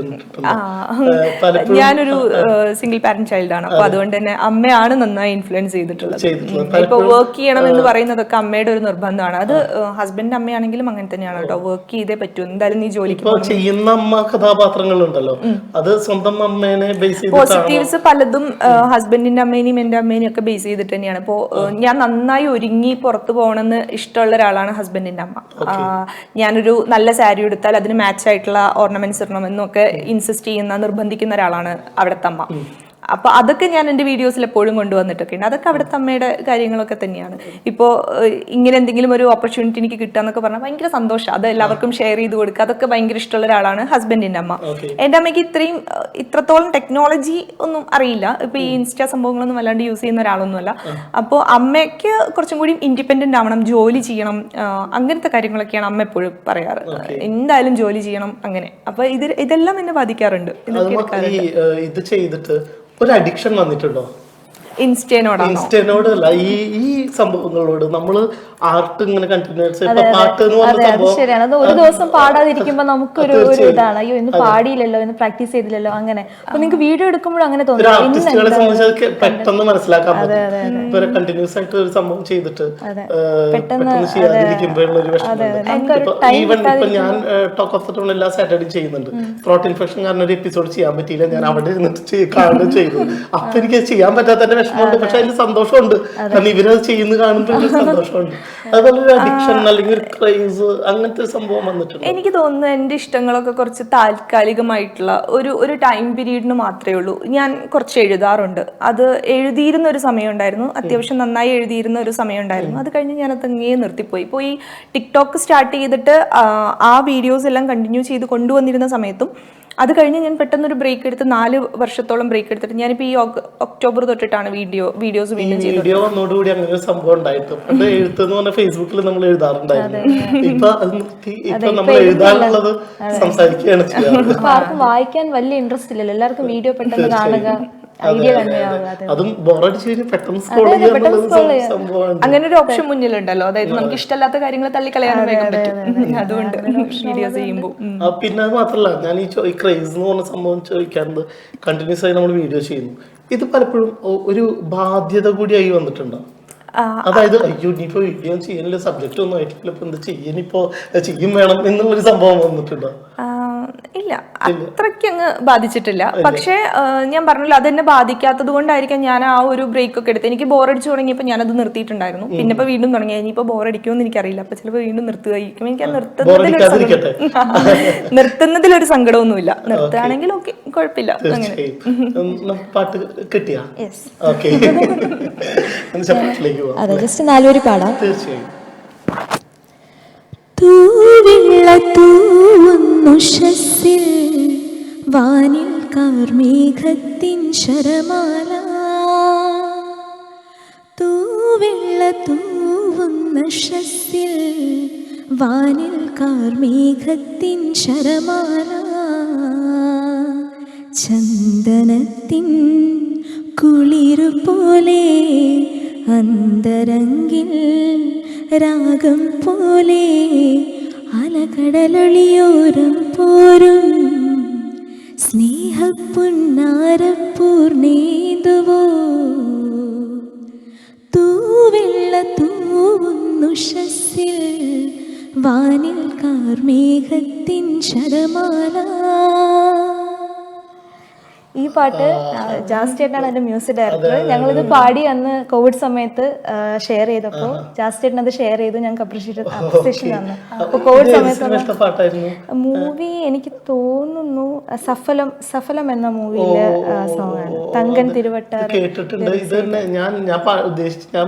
ഞാനൊരു സിംഗിൾ പാരന്റ് ചൈൽഡ് ആണ്, അപ്പൊ അതുകൊണ്ട് തന്നെ അമ്മയാണ് നന്നായി ഇൻഫ്ലുവൻസ് ചെയ്തിട്ടുള്ളത്. ഇപ്പൊ വർക്ക് ചെയ്യണം എന്ന് പറയുന്നതൊക്കെ അമ്മയുടെ ഒരു നിർബന്ധമാണ്. അത് ഹസ്ബൻഡിന്റെ അമ്മയാണെങ്കിലും അങ്ങനെ തന്നെയാണ് കേട്ടോ. വർക്ക് ചെയ്തേ പറ്റൂ, എന്തായാലും നീ ജോലിക്ക് ചെയ്യുന്ന അമ്മ കഥാപാത്രങ്ങളുണ്ടല്ലോ, അത് സ്വന്തം അമ്മേനെ ബേസ് ചെയ്ത് പോസിറ്റീവ്സ് പലതും ഹസ്ബൻഡിന്റെ അമ്മേനെയും എന്റെ അമ്മേനെയും ഒക്കെ ബേസ് ചെയ്തിട്ട് തന്നെയാണ്. ഇപ്പോ ഞാൻ നന്നായി ഒരുങ്ങി പുറത്തു പോകണമെന്ന് ഇഷ്ടമുള്ള ഒരാളാണ് ഹസ്ബൻഡിന്റെ അമ്മ. ഞാനൊരു നല്ല സാരി എടുത്താൽ അതിന് മാച്ച് ആയിട്ടുള്ള ഓർണമെന്റ്സ് ഇടണമെന്നൊക്കെ ഇൻസിസ്റ്റ് ചെയ്യുന്ന, നിർബന്ധിക്കുന്ന ഒരാളാണ് അവിടുത്തെ അമ്മ. അപ്പൊ അതൊക്കെ ഞാൻ എൻ്റെ വീഡിയോസിൽ എപ്പോഴും കൊണ്ടുവന്നിട്ടൊക്കെ ഉണ്ട്. അതൊക്കെ അവിടുത്തെ അമ്മയുടെ കാര്യങ്ങളൊക്കെ തന്നെയാണ്. ഇപ്പോൾ ഇങ്ങനെ എന്തെങ്കിലും ഒരു ഓപ്പർച്യൂണിറ്റി എനിക്ക് കിട്ടുക എന്നൊക്കെ പറഞ്ഞാൽ ഭയങ്കര സന്തോഷം. അത് എല്ലാവർക്കും ഷെയർ ചെയ്ത് കൊടുക്കുക, അതൊക്കെ ഭയങ്കര ഇഷ്ടമുള്ള ഒരാളാണ് ഹസ്ബൻഡിന്റെ അമ്മ. എൻ്റെ അമ്മയ്ക്ക് ഇത്രത്തോളം ടെക്നോളജി ഒന്നും അറിയില്ല. ഇപ്പൊ ഈ ഇൻസ്റ്റാ സംഭവങ്ങളൊന്നും വല്ലാണ്ട് യൂസ് ചെയ്യുന്ന ഒരാളൊന്നുമല്ല. അപ്പോൾ അമ്മയ്ക്ക് കുറച്ചും കൂടി ഇൻഡിപെൻഡന്റ് ആവണം, ജോലി ചെയ്യണം, അങ്ങനത്തെ കാര്യങ്ങളൊക്കെയാണ് അമ്മ എപ്പോഴും പറയാറ്. എന്തായാലും ജോലി ചെയ്യണം അങ്ങനെ. അപ്പൊ ഇതെല്ലാം എന്നെ ബാധിക്കാറുണ്ട്. ഇത് ചെയ്തിട്ട് ഒരു അഡിക്ഷൻ വന്നിട്ടുണ്ടോ? ഇൻസ്റ്റേനോടല്ല, ഈ സംഭവങ്ങളോട് നമ്മള് ആർട്ട് ഇങ്ങനെ കണ്ടിന്യൂസ് പാട്ട് ശരിയാണ്. അത് ഒരു ദിവസം പാടാതിരിക്കുമ്പോ നമുക്കൊരു ഇതാണ്, അയ്യോ ഇന്ന് പാടിയില്ലല്ലോ, ഇന്ന് പ്രാക്ടീസ് ചെയ്തില്ലല്ലോ, അങ്ങനെ. അപ്പൊ നിങ്ങൾക്ക് വീഡിയോ എടുക്കുമ്പോഴും അങ്ങനെ തോന്നുന്നു, പെട്ടെന്ന് മനസ്സിലാക്കാൻ പറ്റും. കണ്ടിന്യൂസ് ആയിട്ട് ഒരു സംഭവം ചെയ്തിട്ട് പെട്ടെന്ന് ചെയ്യാതിരിക്കുമ്പോഴുള്ള ഈവൻ ഇപ്പൊ ഞാൻ ടോക്ക് ഓഫ് ദ ടൗൺ എല്ലാ സാറ്റർഡേയും ചെയ്യുന്നുണ്ട്. ത്രോട്ട് ഇൻഫെക്ഷൻ കാരണം ഒരു എപ്പിസോഡ് ചെയ്യാൻ പറ്റിയില്ല, ഞാൻ അവിടെ ഇരുന്നിട്ട് ചെയ്തു. അപ്പൊ എനിക്ക് ചെയ്യാൻ പറ്റാത്തതിന്റെ വിഷമമുണ്ട്, പക്ഷെ അതിൽ സന്തോഷമുണ്ട്. കാരണം ഇവരത് ചെയ്യുന്ന കാണുമ്പോൾ ഒരു സന്തോഷമുണ്ട്. അതുപോലെ ഒരു അഡിക്ഷൻ അല്ലെങ്കിൽ ഒരു ക്രൈസ് അങ്ങനത്തെ ഒരു സംഭവം വന്നിട്ടുണ്ട്. എനിക്ക് തോന്നുന്നു എൻ്റെ ഇഷ്ടങ്ങളൊക്കെ കുറച്ച് താൽക്കാലികമായിട്ടുള്ള ഒരു ടൈം പീരീഡിന് മാത്രമേ ഉള്ളൂ. ഞാൻ കുറച്ച് എഴുതാറുണ്ട്. അത് എഴുതിയിരുന്ന ഒരു സമയം ഉണ്ടായിരുന്നു, അത്യാവശ്യം നന്നായി എഴുതിയിരുന്ന ഒരു സമയം ഉണ്ടായിരുന്നു. അത് കഴിഞ്ഞ് ഞാൻ അതങ്ങേ നിർത്തിപ്പോയി. ഇപ്പോൾ ഈ ടിക്ടോക്ക് സ്റ്റാർട്ട് ചെയ്തിട്ട് ആ വീഡിയോസ് എല്ലാം കണ്ടിന്യൂ ചെയ്ത് കൊണ്ടുവന്നിരുന്ന സമയത്തും അത് കഴിഞ്ഞ് ഞാൻ പെട്ടെന്നൊരു ബ്രേക്ക് എടുത്ത് 4 വർഷത്തോളം ബ്രേക്ക് എടുത്തിട്ട് ഞാനിപ്പോൾ ഈ ഒക്ടോബർ തൊട്ടിട്ടാണ് വീഡിയോസ് വീണ്ടും ചെയ്തത്. വീഡിയോ വന്നോടുകൂടി അങ്ങനെ ഒരു സംഭവം ഉണ്ടായിട്ട് പണ്ട് എഴുത്തെന്ന് പറഞ്ഞാൽ ഫേസ്ബുക്കിൽ നമ്മൾ എഴുതാറുണ്ടായിരുന്നു. ഇപ്പൊ അത് നിർത്തി, ഇപ്പൊ നമ്മൾ എഴുതാനുള്ളത് സംസാരിക്കുകയാണ് ചെയ്യാറ്. ആർക്കും വായിക്കാൻ വലിയ ഇൻട്രസ്റ്റ് ഇല്ലല്ലോ, എല്ലാവർക്കും വീഡിയോ പെട്ടെന്ന് കാണുക, ഐഡിയ കൺവേ ആവുക. അതും ബോറടിച്ച് പെട്ടെന്ന് സ്ക്രോൾ ചെയ്യാന്നുള്ളത് സംഭവമാണ്. അങ്ങനെ ഒരു ഓപ്ഷൻ മുന്നിലുണ്ടല്ലോ, അതായത് നമുക്ക് ഇഷ്ടമല്ലാത്ത കാര്യങ്ങൾ തള്ളിക്കളയാൻ വേഗം പറ്റും. അതുകൊണ്ട് വീഡിയോസ് ചെയ്യുമ്പോൾ പിന്നെ അത് മാത്രല്ല, ഞാൻ ഈ ക്രൈസ് എന്ന് പറഞ്ഞ സംഭവം ചോദിക്കാറുണ്ട്. കണ്ടിന്യൂസ് ആയി നമ്മൾ വീഡിയോ ചെയ്യുന്നു, ഇത് പലപ്പോഴും ഒരു ബാധ്യത കൂടിയായി വന്നിട്ടുണ്ടോ? അതായത് അയ്യോ ഇനിയിപ്പോ വീഡിയോ ചെയ്യാനുള്ള സബ്ജക്റ്റ് ഒന്നും ആയിട്ടില്ല, ഇപ്പൊ എന്താ ചെയ്യാനിപ്പോ ചെയ്യും വേണം എന്നുള്ളൊരു സംഭവം വന്നിട്ടുണ്ടോ? ഇല്ല, അത്രയ്ക്ക് അങ്ങ് ബാധിച്ചിട്ടില്ല. പക്ഷേ ഞാൻ പറഞ്ഞല്ലോ, അതെന്നെ ബാധിക്കാത്തത് കൊണ്ടായിരിക്കാം ഞാൻ ആ ഒരു ബ്രേക്ക് ഒക്കെ എടുത്ത്. എനിക്ക് ബോറടിച്ചു തുടങ്ങിയപ്പോൾ ഞാനത് നിർത്തിയിട്ടുണ്ടായിരുന്നു. പിന്നെ ഇപ്പൊ വീണ്ടും തുടങ്ങി. ഇനിയിപ്പോ ബോറടിക്കുമെന്ന് എനിക്കറിയില്ല, അപ്പൊ ചിലപ്പോൾ വീണ്ടും നിർത്തുകയായിരിക്കും. എനിക്ക് നിർത്തുന്നതിലൊരു സങ്കടമൊന്നുമില്ല. നിർത്തുകയാണെങ്കിൽ ഓക്കെ, കുഴപ്പമില്ല. അങ്ങനെ പാട്ട് കിട്ടിയാ അതെ, ജസ്റ്റ് 4 വരി പാടാം. തീർച്ചയായും. തൂവെള്ള തൂവുന്നുഷസ്സിൽ വാനിൽ കാർമേഘത്തിൻ ശരമാല, തൂവെള്ള തൂവുന്നുഷസ്സിൽ വാനിൽ കാർമേഘത്തിൻ ശരമാല, ചന്ദനത്തിൻ കുളിരു പോലെ അന്തരങ്കിൽ രാഗം പോലെ അലകടലൊളിയോരം പോരും സ്നേഹപ്പുന്നാരപ്പൂർണേതുവോ, തൂവെള്ള തൂവുന്നുഷസ്സിൽ വാനിൽ കാർമേഘത്തിൻ ശരമാല. ഈ പാട്ട് ജാസ് ചേട്ടനാണ് അതിന്റെ മ്യൂസിക് ഡയറക്ടർ. ഞങ്ങളിത് പാടി അന്ന് കോവിഡ് സമയത്ത് ഷെയർ ചെയ്തപ്പോൾ ജാസ് ചേട്ടൻ അത് ഷെയർ ചെയ്തു, ഞങ്ങൾക്ക് അപ്രിസിയേഷൻ തന്നു. അപ്പൊ കോവിഡ് സമയത്ത് മൂവി എനിക്ക് തോന്നുന്നു സഫലം എന്ന മൂവിയിലെ സോങ് ആണ്, തങ്കൻ തിരുവട്ടാർ കേട്ടിട്ടുണ്ട്. ഇത് തന്നെ ഞാൻ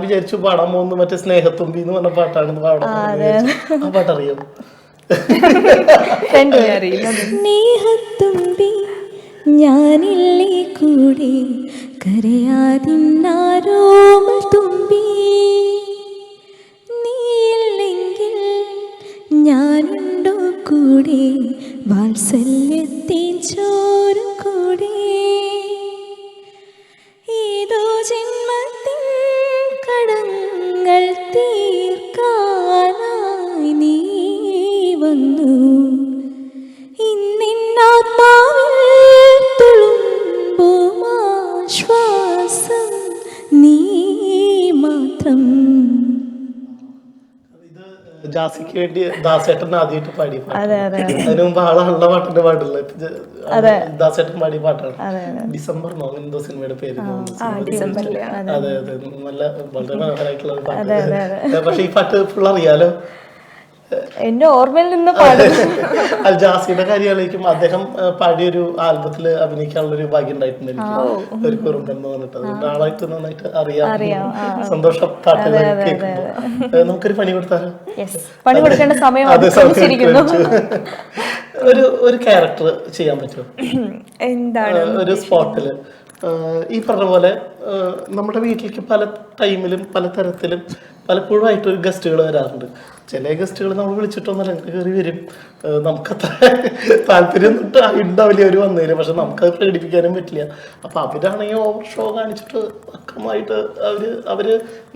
വിചാരിച്ചു പാടാൻ പോകുന്നു മറ്റേ സ്നേഹത്തുമ്പി എന്ന് പറഞ്ഞ പാട്ടാണെന്ന് പാടാൻ. ആ പാട്ടറിയോ? സ്നേഹത്തുമ്പി ഞാനില്ലേ കൂടെ കരയാതിന്നാരോമൽ തുമ്പി, നീയില്ലെങ്കിൽ ഞാനുണ്ടോ കൂടെ വാത്സല്യത്തിൻ ചോരും കൂടെ, ഏതോ ജന്മത്തിൻ കടങ്ങൾ തീർക്കാനായി നീ വന്നു, ഇന്നിന്നാത്മാവിൽ തുളുമ്പുമാശ്വാസം നീ മാത്രം. ജാസിക്ക് വേണ്ടി ദാസേട്ടൻ ആദ്യമായിട്ട് പാടിയ പാട്ട്. അതിന് മുമ്പ് ആളുള്ള പാട്ടിന്റെ പാട്ടുള്ള ദാസേട്ടൻ പാടിയ പാട്ടാണ്. ഡിസംബറിനോ എന്തോ സിനിമയുടെ പേര്. അതെ അതെ, നല്ല വളരെ മനോഹരമായിട്ടുള്ള ഒരു പാട്ട്. പക്ഷെ ഈ പാട്ട് ഫുൾ അറിയാലോ, എന്റെ ഓർമ്മയിൽ നിന്ന് അത് ജാസിയുടെ കാര്യമായിരിക്കും. അദ്ദേഹം പാടിയൊരു ആൽബത്തില് അഭിനയിക്കാനുള്ള ഒരു ഭാഗ്യം ഉണ്ടായിട്ടുണ്ട് എനിക്ക്, ഒരു കുറുമ്പൻ എന്ന് പറഞ്ഞിട്ട്. അതുകൊണ്ട് ആളായിട്ട് നന്നായിട്ട് അറിയാം. സന്തോഷം പാട്ടുകൾ കേൾക്കുമ്പോൾ. നമുക്കൊരു പണി കൊടുത്താലോ? പണി കൊടുക്കേണ്ട സമയം ഒരു ക്യാരക്ടർ ചെയ്യാൻ പറ്റുമോ? എന്താണ് ഒരു സ്പോട്ടില് ഈ പറഞ്ഞ പോലെ നമ്മുടെ വീട്ടിലേക്ക് പല ടൈമിലും പല തരത്തിലും പലപ്പോഴും ആയിട്ട് ഗസ്റ്റുകൾ വരാറുണ്ട്. ചില ഗസ്റ്റുകൾ നമ്മൾ വിളിച്ചിട്ടൊന്നല്ല, കയറി വരും, നമുക്കത്ര താല്പര്യം ഉണ്ടാവില്ല അവർ വന്നതിന്, പക്ഷെ നമുക്കത് പ്രകടിപ്പിക്കാനും പറ്റില്ല. അപ്പൊ അവരാണെങ്കിൽ ഓവർ ഷോ കാണിച്ചിട്ട് പക്കമായിട്ട് അവര്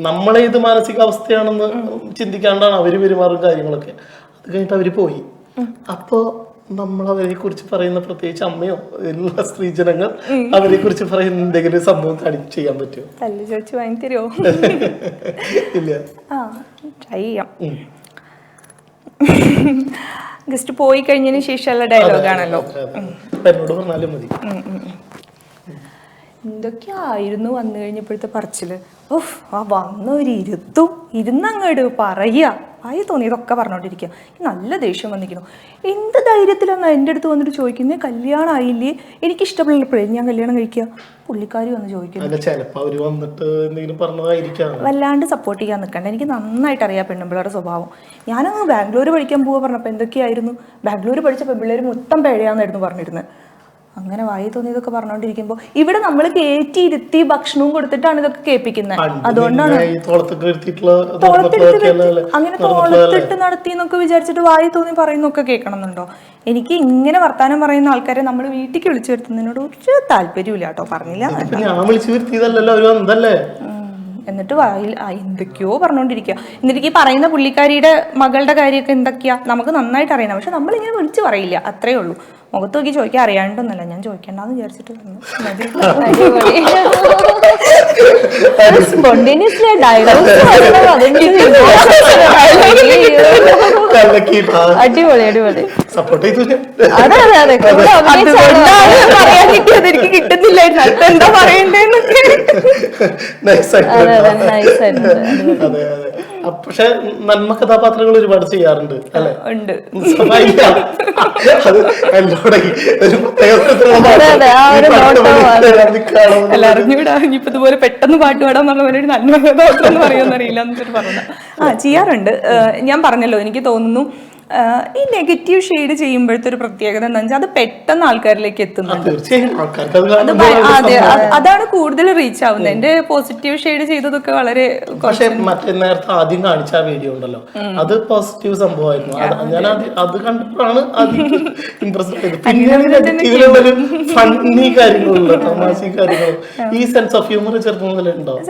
നമ്മളെ ഇത് മാനസികാവസ്ഥയാണെന്ന് ചിന്തിക്കാണ്ടാണ് അവര് പെരുമാറും കാര്യങ്ങളൊക്കെ. അത് കഴിഞ്ഞിട്ട് അവര് പോയി. അപ്പോ നമ്മൾ അവരെ കുറിച്ച് പറയുന്ന, പ്രത്യേകിച്ച് അമ്മയോ എല്ലാ സ്ത്രീജനങ്ങൾ അവരെ കുറിച്ച് പറയുന്ന എന്തെങ്കിലും സംഭവം ചെയ്യാൻ പറ്റുമോ? തല്ല് ചോദിച്ചു വാങ്ങി തരുമോ? ഇല്ല, ട്രൈ ചെയ്യാം. ഗസ്റ്റ് പോയി കഴിഞ്ഞതിന് ശേഷമുള്ള ഡയലോഗ് ആണല്ലോ. എന്നോട് പറഞ്ഞാലും മതി. എന്തൊക്കെയായിരുന്നു വന്നു കഴിഞ്ഞപ്പോഴത്തെ പറച്ചില്. ഓഹ്, ആ വന്നൊരു ഇരുന്നങ്ങോട്ട് പറയുക, ആയി തോന്നിയതൊക്കെ പറഞ്ഞോണ്ടിരിക്കുക. നല്ല ദേഷ്യം വന്നിരിക്കുന്നു. എന്ത് ധൈര്യത്തിലാണ് എൻ്റെ അടുത്ത് വന്നിട്ട് ചോദിക്കുന്നത്, കല്യാണം ആയില്ലേ, എനിക്ക് ഇഷ്ടപ്പെടില്ലപ്പോഴേ ഞാൻ കല്യാണം കഴിക്കുക. പുള്ളിക്കാരി വന്ന് ചോദിക്കുന്നു. വല്ലാണ്ട് സപ്പോർട്ട് ചെയ്യാൻ നിൽക്കണ്ട, എനിക്ക് നന്നായിട്ട് അറിയാം പെണ്ണുമ്പിള്ളേരുടെ സ്വഭാവം. ഞാനങ്ങ് ബാംഗ്ലൂർ പഠിക്കാൻ പോവുക പറഞ്ഞപ്പോൾ എന്തൊക്കെയായിരുന്നു, ബാംഗ്ലൂർ പഠിച്ച പെൺപിള്ളേർ മൊത്തം പേഴയാന്നായിരുന്നു പറഞ്ഞിരുന്നത്. അങ്ങനെ വായി തോന്നിയതൊക്കെ പറഞ്ഞോണ്ടിരിക്കുമ്പോ ഇവിടെ നമ്മൾ കയറ്റി ഇരുത്തി ഭക്ഷണവും കൊടുത്തിട്ടാണ് ഇതൊക്കെ കേൾപ്പിക്കുന്നത്. അതുകൊണ്ടാണ് അങ്ങനെ തോളത്തിട്ട് നടത്തി എന്നൊക്കെ വിചാരിച്ചിട്ട് വായി തോന്നി പറയുന്നൊക്കെ കേൾക്കണമെന്നുണ്ടോ? എനിക്ക് ഇങ്ങനെ വർത്താനം പറയുന്ന ആൾക്കാരെ നമ്മൾ വീട്ടിലേക്ക് വിളിച്ചു വരുത്തുന്നതിനോട് ഒരു താല്പര്യമില്ല കേട്ടോ. പറഞ്ഞില്ല എന്നിട്ട് വായിൽ എന്തൊക്കെയോ പറഞ്ഞോണ്ടിരിക്കുക. എന്നിട്ട് ഈ പറയുന്ന പുള്ളിക്കാരിയുടെ മകളുടെ കാര്യമൊക്കെ എന്തൊക്കെയാ നമുക്ക് നന്നായിട്ട് അറിയണം, പക്ഷെ നമ്മളിങ്ങനെ വിളിച്ചു പറയില്ല, അത്രേ ഉള്ളൂ. മുഖത്ത് നോക്കി ചോദിക്കാൻ അറിയാണ്ടൊന്നല്ല, ഞാൻ ചോദിക്കണ്ടെന്ന് വിചാരിച്ചിട്ട് അടിപൊളി അടിപൊളി. പറയാൻ കിട്ടിയത് എനിക്ക് കിട്ടുന്നില്ലായിരുന്നു, അടുത്ത് എന്താ പറയണ്ടേന്നൊക്കെ. പക്ഷെ നന്മ കഥാപാത്രങ്ങൾ ഒരുപാട് ചെയ്യാറുണ്ട് അല്ലെ? ഉണ്ട്. അല്ല അറിഞ്ഞൂടാ, ഇനിയിപ്പോ ഇതുപോലെ പെട്ടെന്ന് പാട്ട് പാടാൻ പറഞ്ഞ നന്മ കഥാപാത്രം പറയുമെന്നറിയില്ല എന്നിട്ട് പറഞ്ഞ ചെയ്യാറുണ്ട്. ഞാൻ പറഞ്ഞല്ലോ, എനിക്ക് തോന്നുന്നു ഈ നെഗറ്റീവ് ഷെയ്ഡ് ചെയ്യുമ്പോഴത്തെ ഒരു പ്രത്യേകത എന്താ വെച്ചാൽ അത് പെട്ടെന്ന് ആൾക്കാരിലേക്ക് എത്തുന്നുണ്ട്. അതെ, അതാണ് കൂടുതൽ റീച്ച് ആവുന്നത്. എന്റെ പോസിറ്റീവ് ഷെയ്ഡ് ചെയ്തതൊക്കെ വളരെ പക്ഷേ മറ്റേ നേരത്തെ ആദ്യം കാണിച്ച ആ വീഡിയോ ഉണ്ടല്ലോ, അത് പോസിറ്റീവ് സംഭവമായിരുന്നു. ഞാൻ അത് കണ്ടപ്പോഴാണ് ഇംപ്രസ് ആയത്. പിന്നെ ഫണ്ണി കാര്യങ്ങളുള്ള തമാശ കാര്യങ്ങളും ഈ സെൻസ് ഓഫ് ഹ്യൂമർ ചെറുപ്പം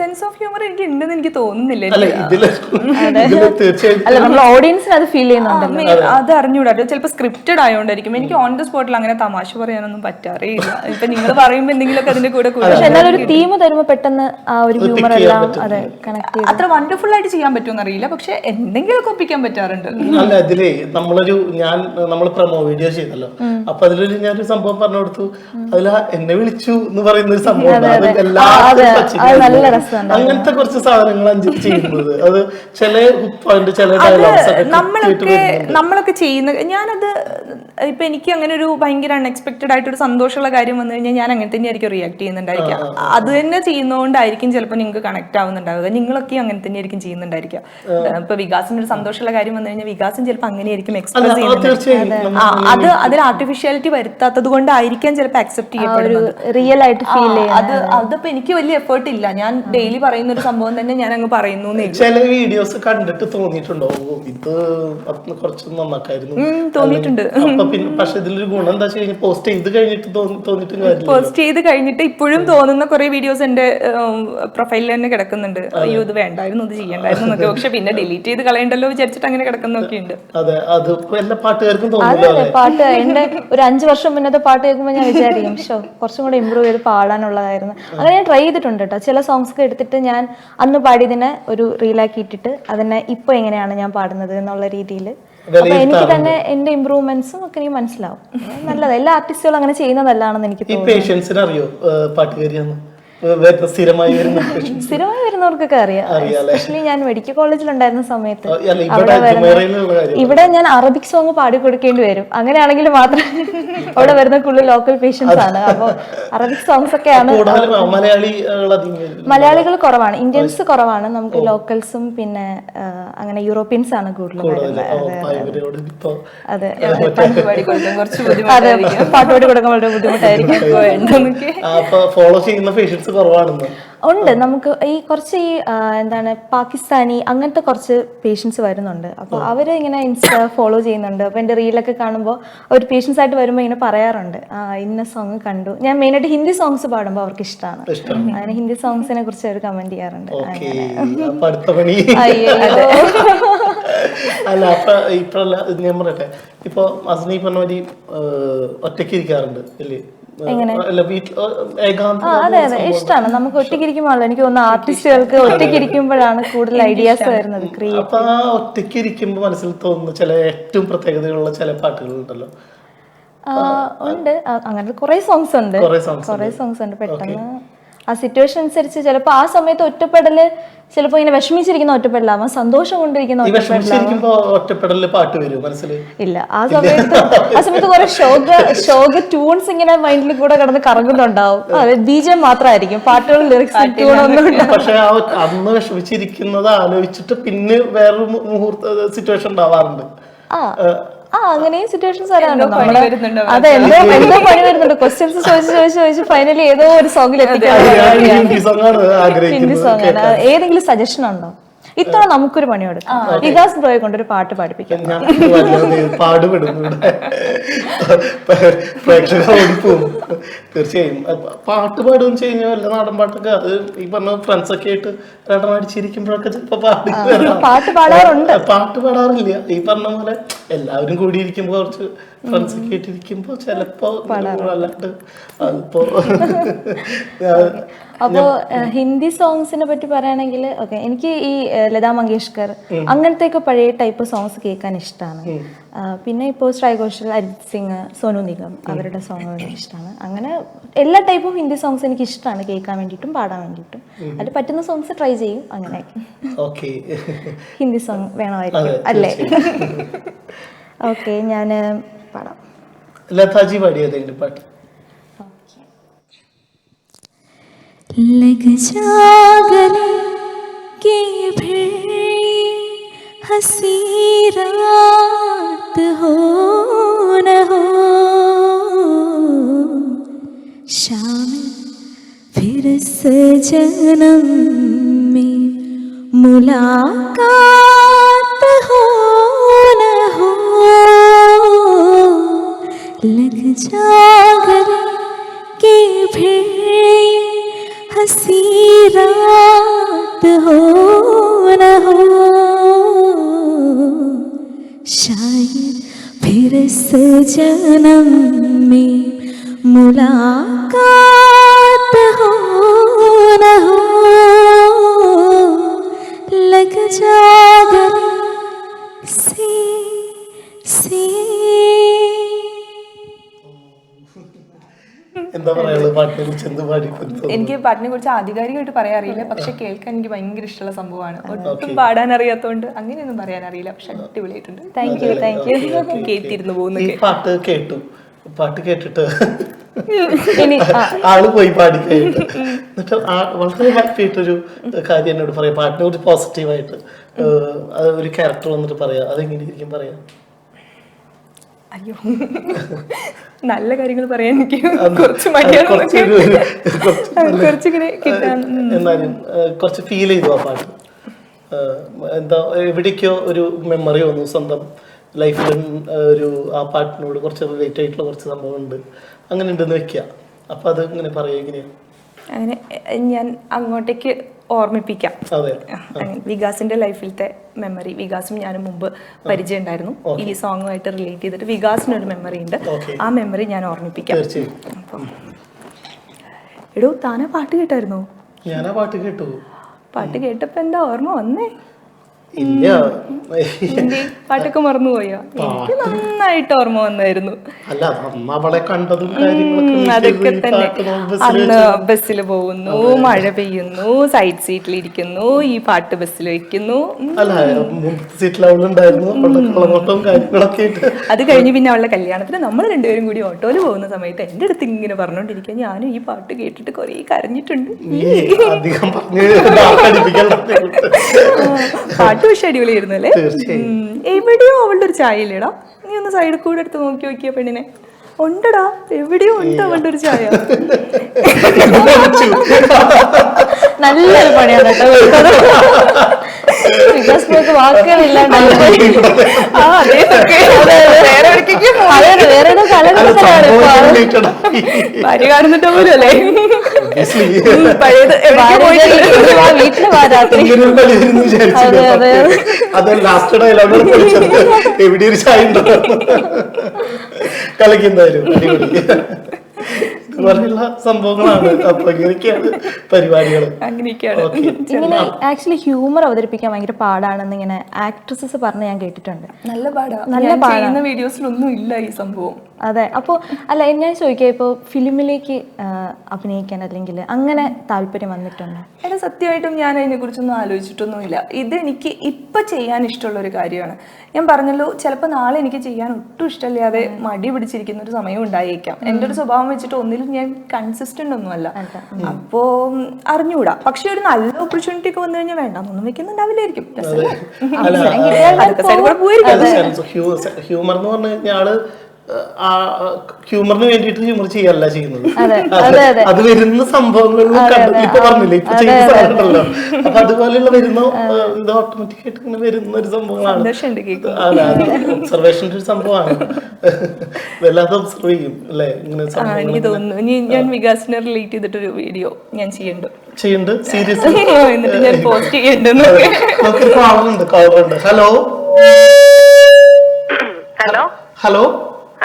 സെൻസ് ഓഫ് ഹ്യൂമർ എനിക്ക് ഉണ്ടെന്ന് എനിക്ക് തോന്നുന്നില്ല. തീർച്ചയായും ഓഡിയൻസിന് അത് ഫീൽ ചെയ്യുന്നുണ്ടല്ലോ. അത് അറിഞ്ഞൂടാ, ചിലപ്പോൾ സ്ക്രിപ്റ്റഡ് ആയതുകൊണ്ടായിരിക്കും. എനിക്ക് ഓൺ ദ സ്പോട്ടിൽ അങ്ങനെ തമാശ പറയാനൊന്നും പറ്റാറേ ഇല്ല. ഇപ്പൊ നിങ്ങൾ പറയുമ്പോൾ എന്തെങ്കിലുമൊക്കെ അതിന്റെ കൂടെ ഒരു തീം തരുമ്പോ പെട്ടെന്ന് ആ ഒരു ഹ്യൂമർ എല്ലാം അതെ കണക്ട് ചെയ്ത് അത്ര വണ്ടർഫുൾ ആയിട്ട് ചെയ്യാൻ പറ്റുമെന്ന് അറിയില്ല, പക്ഷെ എന്തെങ്കിലുമൊക്കെ ഒപ്പിക്കാൻ പറ്റാറുണ്ട്. അല്ല, അതിലേ നമ്മൾ പ്രൊമോ വീഡിയോ ചെയ്തല്ലോ, അപ്പൊ അതിലൊരു ഞാനൊരു സംഭവം പറഞ്ഞു കൊടുത്തു. അതിൽ എന്നെ വിളിച്ചു എന്ന് പറയുന്ന ഒരു സംഭവം, അങ്ങനത്തെ കുറച്ച് സാധനങ്ങൾ അഞ്ചിട്ട് ചെയ്യുന്നത്, അത് ചില ചില ഡയലോഗ്സ് നമ്മളൊക്കെ ചെയ്യുന്ന, ഞാനത് ഇപ്പൊ എനിക്ക് അങ്ങനെ ഒരു ഭയങ്കര അൺഎക്സ്പെക്ടഡ് ആയിട്ടൊരു സന്തോഷമുള്ള കാര്യം വന്നു കഴിഞ്ഞാൽ ഞാൻ അങ്ങനെ തന്നെ ആയിരിക്കും റിയാക്ട് ചെയ്യുന്നുണ്ടായിരിക്കാം. അത് തന്നെ ചെയ്യുന്നതുകൊണ്ടായിരിക്കും ചിലപ്പോൾ നിങ്ങൾക്ക് കണക്ട് ആവുന്നുണ്ടാവുക. നിങ്ങളൊക്കെ അങ്ങനെ തന്നെ ആയിരിക്കും ചെയ്യുന്നുണ്ടായിരിക്കാം. ഇപ്പൊ വികാസിന്റെ ഒരു സന്തോഷമുള്ള കാര്യം വന്നു കഴിഞ്ഞാൽ വികാസം ചിലപ്പോൾ അങ്ങനെയായിരിക്കും എക്സ്പ്രസ് ചെയ്യുന്നത്. അത് അതിൽ ആർട്ടിഫിഷ്യാലിറ്റി വരുത്താത്തത് കൊണ്ടായിരിക്കാം ചിലപ്പോൾ അക്സെപ്റ്റ് ചെയ്യപ്പെടുന്നത്, റിയൽ ആയിട്ട് ഫീൽ ചെയ്യുന്നത്. അതിപ്പോ എനിക്ക് വലിയ എഫേർട്ട് ഇല്ല, ഞാൻ ഡെയിലി പറയുന്ന ഒരു സംഭവം തന്നെ ഞാൻ അങ്ങ് പറയുന്നു. ചില വീഡിയോസ് കണ്ടിട്ട് തോന്നിയിട്ടുണ്ടോ ഇത് കുറച്ച് നന്നാക്കായിരുന്നു തോന്നിയിട്ടുണ്ട്. പക്ഷെ ഇതിലൊരു ഗുണം എന്താ വെച്ച് കഴിഞ്ഞാൽ പോസ്റ്റ് ചെയ്ത് കഴിഞ്ഞിട്ട് പോസ്റ്റ് ചെയ്ത് കഴിഞ്ഞിട്ട് ഇപ്പോഴും തോന്നുന്ന കുറെ വീഡിയോസ് എന്റെ പ്രൊഫൈലിൽ തന്നെ കിടക്കുന്നുണ്ട്. അയ്യോ ഇത് വേണ്ടായിരുന്നു, ഇത് ചെയ്യണ്ടായിരുന്നു എന്നൊക്കെ. പക്ഷെ പിന്നെ ഡിലീറ്റ് ചെയ്ത് കളയണ്ടല്ലോ വിചാരിച്ചിട്ട് അങ്ങനെ കിടക്കുന്നൊക്കെ ഉണ്ട്. അതെ, അത് എല്ലാ പാട്ടുകാർക്കും തോന്നുന്നു. പാട്ട് എന്റെ ഒരു 5 വർഷം മുന്നത്തെ പാട്ട് കേൾക്കുമ്പോൾ ഞാൻ വിചാരിക്കും കുറച്ചും കൂടെ ഇമ്പ്രൂവ് ചെയ്ത് പാടാനുള്ളതായിരുന്നു. അങ്ങനെ ഞാൻ ട്രൈ ചെയ്തിട്ടുണ്ട് കേട്ടോ. ചില സോങ്സ് ഒക്കെ എടുത്തിട്ട് ഞാൻ അന്ന് പാടിയതിനെ ഒരു റീലാക്കി ഇട്ടിട്ട് അതിനെ ഇപ്പൊ എങ്ങനെയാണ് ഞാൻ പാടുന്നത് എന്നുള്ള രീതിയിൽ അപ്പൊ എനിക്ക് തന്നെ എന്റെ ഇമ്പ്രൂവ്മെന്റ്സും ഒക്കെ എനിക്ക് മനസ്സിലാവും. നല്ലത്, എല്ലാ ആർട്ടിസ്റ്റുകളും അങ്ങനെ ചെയ്യുന്നതല്ലാണെന്ന് എനിക്ക് തോന്നുന്നു. അറിയോ പാട്ടുകാരിയാന്ന്? സ്ഥിരമായി വരുന്നവർക്കൊക്കെ അറിയാം. എസ്പെഷ്യലി ഞാൻ മെഡിക്കൽ കോളേജിലുണ്ടായിരുന്ന സമയത്ത് ഇവിടെ ഞാൻ അറബിക് സോങ് പാടിക്കൊടുക്കേണ്ടി വരും. അങ്ങനെയാണെങ്കിൽ മാത്രം അവിടെ വരുന്ന കൂടുതൽ ലോക്കൽ പേഷ്യൻസ് ആണ്. അപ്പൊ അറബിക് സോങ്സ് ഒക്കെയാണ്. മലയാളികൾ കുറവാണ്, ഇന്ത്യൻസ് കുറവാണ്. നമുക്ക് ലോക്കൽസും പിന്നെ അങ്ങനെ യൂറോപ്യൻസ് ആണ് കൂടുതൽ വരുന്നത്. അതെ, പാട്ടുപാടി കൊടുക്കാൻ വളരെ ബുദ്ധിമുട്ടായിരിക്കും. ഉണ്ട് നമുക്ക് ഈ കുറച്ച് ഈ എന്താണ് പാകിസ്ഥാനി അങ്ങനത്തെ കുറച്ച് പേഷ്യൻസ് വരുന്നുണ്ട്. അപ്പോൾ അവർ ഇങ്ങനെ ഇൻസ്റ്റാ ഫോളോ ചെയ്യുന്നുണ്ട്. അപ്പോൾ എൻ്റെ റീലൊക്കെ കാണുമ്പോൾ അവർ പേഷ്യൻസ് ആയിട്ട് വരുമ്പോൾ ഇങ്ങനെ പറയാറുണ്ട്, ഇന്ന സോങ് കണ്ടു. ഞാൻ മെയിനായിട്ട് ഹിന്ദി സോങ്സ് പാടുമ്പോൾ അവർക്ക് ഇഷ്ടമാണ്. അങ്ങനെ ഹിന്ദി സോങ്സിനെ കുറിച്ച് അവർ കമന്റ് ചെയ്യാറുണ്ട്. അല്ല, അപ്പൊ ഇപ്പഴല്ല ഞാൻ പറയട്ടെ, ഇപ്പൊ അസ്നി പറഞ്ഞ മാതിരി ഒറ്റയ്ക്ക് ഇരിക്കാറുണ്ട് അല്ലേ? അതെ അതെ, ഇഷ്ടമാണ്. നമുക്ക് ഒറ്റയ്ക്കിരിക്കുമ്പോൾ എനിക്ക് തോന്നുന്നു ആർട്ടിസ്റ്റുകൾക്ക് ഒറ്റയ്ക്കിരിക്കുമ്പോഴാണ് കൂടുതൽ ഐഡിയാസ് വരുന്നത്. അപ്പൊ ആ ഒറ്റയ്ക്കിരിക്കുമ്പോ മനസ്സിൽ തോന്നുന്നു ചില ഏറ്റവും പ്രത്യേകതകളുള്ള ചില പാട്ടുകൾ ഉണ്ടല്ലോ. ഉണ്ട്, അങ്ങനത്തെ കുറെ സോങ്സ് ഉണ്ട്. പെട്ടെന്ന് ആ സിറ്റുവേഷൻ അനുസരിച്ച് ചിലപ്പോൾ ആ സമയത്ത് ഒറ്റപ്പെടല് ചിലപ്പോൾ ഇങ്ങനെ വിഷമിച്ചിരിക്കുന്ന ഒറ്റപ്പെടലാവാം, സന്തോഷം കൊണ്ടിരിക്കുന്ന ഒറ്റപ്പെടലില് പാട്ട് വരും മനസ്സിൽ ഇല്ല. ആ സമയത്ത് കുറെ ശോക ട്യൂൺസ് ഇങ്ങനെ മൈൻഡിൽ കൂടെ കിടന്ന് കറങ്ങുന്നുണ്ടാവും. ബീജം മാത്രമായിരിക്കും, പാട്ടുകൾ ലിറിക്സ് ട്യൂണൊന്നും. പക്ഷെ അന്ന് വിഷമിച്ചിരിക്കുന്നത് ആലോചിച്ചിട്ട് പിന്നെ വേറൊരു മുഹൂർത്ത സിറ്റുവേഷൻ ഉണ്ടാവാറുണ്ട്. അങ്ങനെയും സിറ്റുവേഷൻസ് വരാറുണ്ട്. അതെ, എന്തോ പണി വരുന്നുണ്ട്. ക്വസ്റ്റ്യൻസ് ചോദിച്ച് ഫൈനലി ഏതോ ഒരു സോങ്ങിൽ എത്തിക്കാൻ. ഹിന്ദി സോങ് ആണ്. ഏതെങ്കിലും സജഷൻ ഉണ്ടോ? ഇത്തവണ നമുക്കൊരു പണി കൊടുക്കാം, വികാസ് ബ്രോയെ കൊണ്ടൊരു പാട്ട് പാടിപ്പിക്കാം. തീർച്ചയായും പാട്ട് പാടുകയും ചെയ്യുന്ന വല്ല നാടൻ പാട്ടൊക്കെ അത് ഈ പറഞ്ഞ ഫ്രണ്ട്സ് ഒക്കെ ആയിട്ട് അടിച്ചിരിക്കുമ്പോഴൊക്കെ ചിലപ്പോ പാട്ട് പാടാറുണ്ട്. പാട്ട് പാടാറില്ല. ഈ പറഞ്ഞ പോലെ എല്ലാവരും കൂടിയിരിക്കുമ്പോ കുറച്ച് ഫ്രണ്ട്സ് ഒക്കെ ആയിട്ടിരിക്കുമ്പോ ചിലപ്പോ അല്ലാണ്ട് അതിപ്പോ. അപ്പോ ഹിന്ദി സോങ്സിനെ പറ്റി പറയുകയാണെങ്കിൽ ഓക്കെ, എനിക്ക് ഈ ലതാ മങ്കേഷ്കർ അങ്ങനത്തെ പഴയ ടൈപ്പ് സോങ്സ് കേൾക്കാൻ ഇഷ്ടമാണ്. പിന്നെ ഇപ്പോൾ ശ്രേയ ഘോഷൽ, അരിജിത് സിംഗ്, സോനു നിഗം അവരുടെ സോങ്ങുകൾ ഇഷ്ടമാണ്. അങ്ങനെ എല്ലാ ടൈപ്പും ഹിന്ദി സോങ്സ് എനിക്ക് ഇഷ്ടമാണ് കേൾക്കാൻ വേണ്ടിയിട്ടും പാടാൻ വേണ്ടിയിട്ടും. അതിൽ പറ്റുന്ന സോങ്സ് ട്രൈ ചെയ്യും. അങ്ങനെ ഹിന്ദി സോങ് വേണമായിരിക്കും അല്ലേ? ഓക്കെ, ഞാൻ പാടാം. ലതാജി പാടിയ ഏതെങ്കിലും പാട്ട്. लग जा गले के फिर हंसी रात हो न हो, शामिल फिर से जन्म में मुलाकात हो न हो, लग जा गले के फिर हंसी रात हो न हो, शायद फिर इस जन्म में मुलाकात हो न हो, लग जा गले से എന്താ പറയാ പാട്ടിനെ കുറിച്ച്? എന്ത് പാടി? എനിക്ക് പാട്ടിനെ കുറിച്ച് ആധികാരികമായിട്ട് പറയാൻ അറിയില്ല, പക്ഷെ കേൾക്കാൻ എനിക്ക് ഭയങ്കര ഇഷ്ടമുള്ള സംഭവമാണ്. ഒട്ടും പാടാൻ അറിയാത്തതുകൊണ്ട് അങ്ങനെയൊന്നും പറയാൻ അറിയില്ല, പക്ഷെ അടിപൊളിയായിട്ടുണ്ട്. Thank you. കേട്ടിരുന്നു പോകുന്നു. ഈ പാട്ട് കേട്ടിട്ട് ആള് പോയി പാടി കഴിഞ്ഞിട്ട് എന്നിട്ട് വളരെ ഹാപ്പി ആയിട്ടൊരു കാര്യം എന്നോട് പറയാം. പാട്ടിനെ കുറിച്ച് പോസിറ്റീവായിട്ട് ഒരു ക്യാരക്ടർ വന്നിട്ട് പറയാം. അതെങ്ങനെയായിരിക്കും പറയാം? അയ്യോ, നല്ല കാര്യങ്ങൾ പറയാൻ എനിക്ക് കുറച്ച് മടിയാണ്. എന്നാലും കുറച്ച് ഫീൽ ചെയ്തു ആ പാട്ട്. എന്താ എവിടേക്കോ ഒരു മെമ്മറി വന്നു സ്വന്തം ലൈഫിൽ. ഒരു ആ പാട്ടിനോട് കുറച്ച് റിലേറ്റ് ആയിട്ടുള്ള കുറച്ച് സംഭവം ഉണ്ട്, അങ്ങനെ ഉണ്ടെന്ന് വെക്കുക. അപ്പൊ അത് ഇങ്ങനെ പറയാ എങ്ങനെയാ? അങ്ങനെ ഞാൻ അങ്ങോട്ടേക്ക് ഓർമ്മിപ്പിക്കാം. വികാസിന്റെ ലൈഫിലത്തെ മെമ്മറി. വികാസും ഞാനും മുമ്പ് പരിചയം ഉണ്ടായിരുന്നു. ഈ സോങ്ങുമായിട്ട് റിലേറ്റ് ചെയ്തിട്ട് വികാസിനൊരു മെമ്മറി ഉണ്ട്. ആ മെമ്മറി ഞാൻ ഓർമ്മിപ്പിക്കാം. എടോ, താനാ പാട്ട് കേട്ടായിരുന്നോ? ഞാനാ പാട്ട് കേട്ടു. പാട്ട് കേട്ടപ്പോ എന്താ ഓർമ്മ വന്നേ? ഇല്ല, പാട്ടൊക്കെ മറന്നുപോയോ? എനിക്ക് നന്നായിട്ട് ഓർമ്മ വന്നായിരുന്നു. അല്ല, അവളെ കണ്ടതും അതൊക്കെ തന്നെ. അന്ന് ബസ്സിൽ പോകുന്നു, മഴ പെയ്യുന്നു, സൈഡ് സീറ്റിലിരിക്കുന്നു, ഈ പാട്ട് ബസ്സിൽ വെക്കുന്നു. അത് കഴിഞ്ഞ് പിന്നെ അവളുടെ കല്യാണത്തിന് നമ്മൾ രണ്ടുപേരും കൂടി ഓട്ടോയിൽ പോകുന്ന സമയത്ത് എന്റെ അടുത്ത് ഇങ്ങനെ പറഞ്ഞോണ്ടിരിക്കുക, ഞാനും ഈ പാട്ട് കേട്ടിട്ട് കൊറേ കരഞ്ഞിട്ടുണ്ട്. പാട്ട് പക്ഷെ അടിപൊളിയായിരുന്നു അല്ലേ? എവിടെയോ അവളുടെ ഒരു ചായ ഇല്ലേടാ? നീ ഒന്ന് സൈഡിൽ കൂടെ എടുത്ത് നോക്കി നോക്കിയ പെണ്ണിനെ. ഉണ്ടടാ, എവിടെയോ ഉണ്ട് അവളുടെ ഒരു ചായ. നല്ലൊരു പണിയാണ് കേട്ടോ. ഭാര്യ കാണുന്നിട്ട് പോലും അല്ലേ കളിക്കുന്നതായാലും ഇതുപോലെയുള്ള സംഭവങ്ങളാണ്. അപ്പൊ ഇങ്ങനെയൊക്കെയാണ് പരിപാടികൾ. ഇങ്ങനെ ആക്ച്വലി ഹ്യൂമർ അവതരിപ്പിക്കാൻ ഭയങ്കര പാടാണെന്ന് ഇങ്ങനെ ആക്ട്രസസ് പറഞ്ഞ് ഞാൻ കേട്ടിട്ടുണ്ട്. നല്ല പാടാ. വീഡിയോസിലൊന്നും ഇല്ല ഈ സംഭവം. അതെ. അപ്പോൾ അല്ല, ഞാൻ ചോദിക്കാം, ഇപ്പോൾ ഫിലിമിലേക്ക് അഭിനയിക്കാൻ അല്ലെങ്കിൽ അങ്ങനെ താല്പര്യം വന്നിട്ടുണ്ടോ? എടാ, സത്യമായിട്ടും ഞാൻ അതിനെക്കുറിച്ചൊന്നും ആലോചിച്ചിട്ടൊന്നുമില്ല. ഇത് എനിക്ക് ഇപ്പം ചെയ്യാൻ ഇഷ്ടമുള്ള ഒരു കാര്യമാണ്. ഞാൻ പറഞ്ഞല്ലോ, ചിലപ്പോൾ നാളെ എനിക്ക് ചെയ്യാൻ ഒട്ടും ഇഷ്ടമില്ലാതെ മടി പിടിച്ചിരിക്കുന്ന ഒരു സമയം ഉണ്ടായേക്കാം. എൻ്റെ ഒരു സ്വഭാവം വെച്ചിട്ട് ഒന്നിലും ഞാൻ കൺസിസ്റ്റന്റ് ഒന്നുമല്ല. അപ്പോൾ അറിഞ്ഞുകൂടാ. പക്ഷെ ഒരു നല്ല ഓപ്പർച്യൂണിറ്റി ഒക്കെ വന്നു കഴിഞ്ഞാൽ വേണ്ടാന്നൊന്നും വെക്കുന്നുണ്ടാവില്ലായിരിക്കും. ഹ്യൂമർ എന്ന് പറഞ്ഞു കഴിഞ്ഞാൽ ഹ്യൂമറിന് വേണ്ടിയിട്ട് ഹ്യൂമർ ചെയ്യല്ല ചെയ്യുന്നത്. അത് വരുന്ന സംഭവങ്ങളിലും ഇപ്പൊ പറഞ്ഞില്ലേ, ഇപ്പൊ ചെയ്യുന്ന സാധനമുണ്ടല്ലോ, അപ്പൊ അതുപോലെയുള്ള വരുന്ന ഇത് ഓട്ടോമാറ്റിക് ആയിട്ട് ഇങ്ങനെ വരുന്ന ഒരു സംഭവമാണ്. ഒബ്സർവേഷന്റെ ഒരു സംഭവമാണ്. വല്ലാതെ ഒബ്സർവ് ചെയ്യും അല്ലെ ഇങ്ങനെ. എനിക്ക് തോന്നുന്നു ഞാൻ വികാസിനെ റിലേറ്റ് ചെയ്തിട്ടൊരു വീഡിയോ ഞാൻ ചെയ്യുന്നുണ്ട് സീരിയസ്, എന്നിട്ട് ഞാൻ പോസ്റ്റ് ചെയ്യുന്നുണ്ട്. Hello hello hello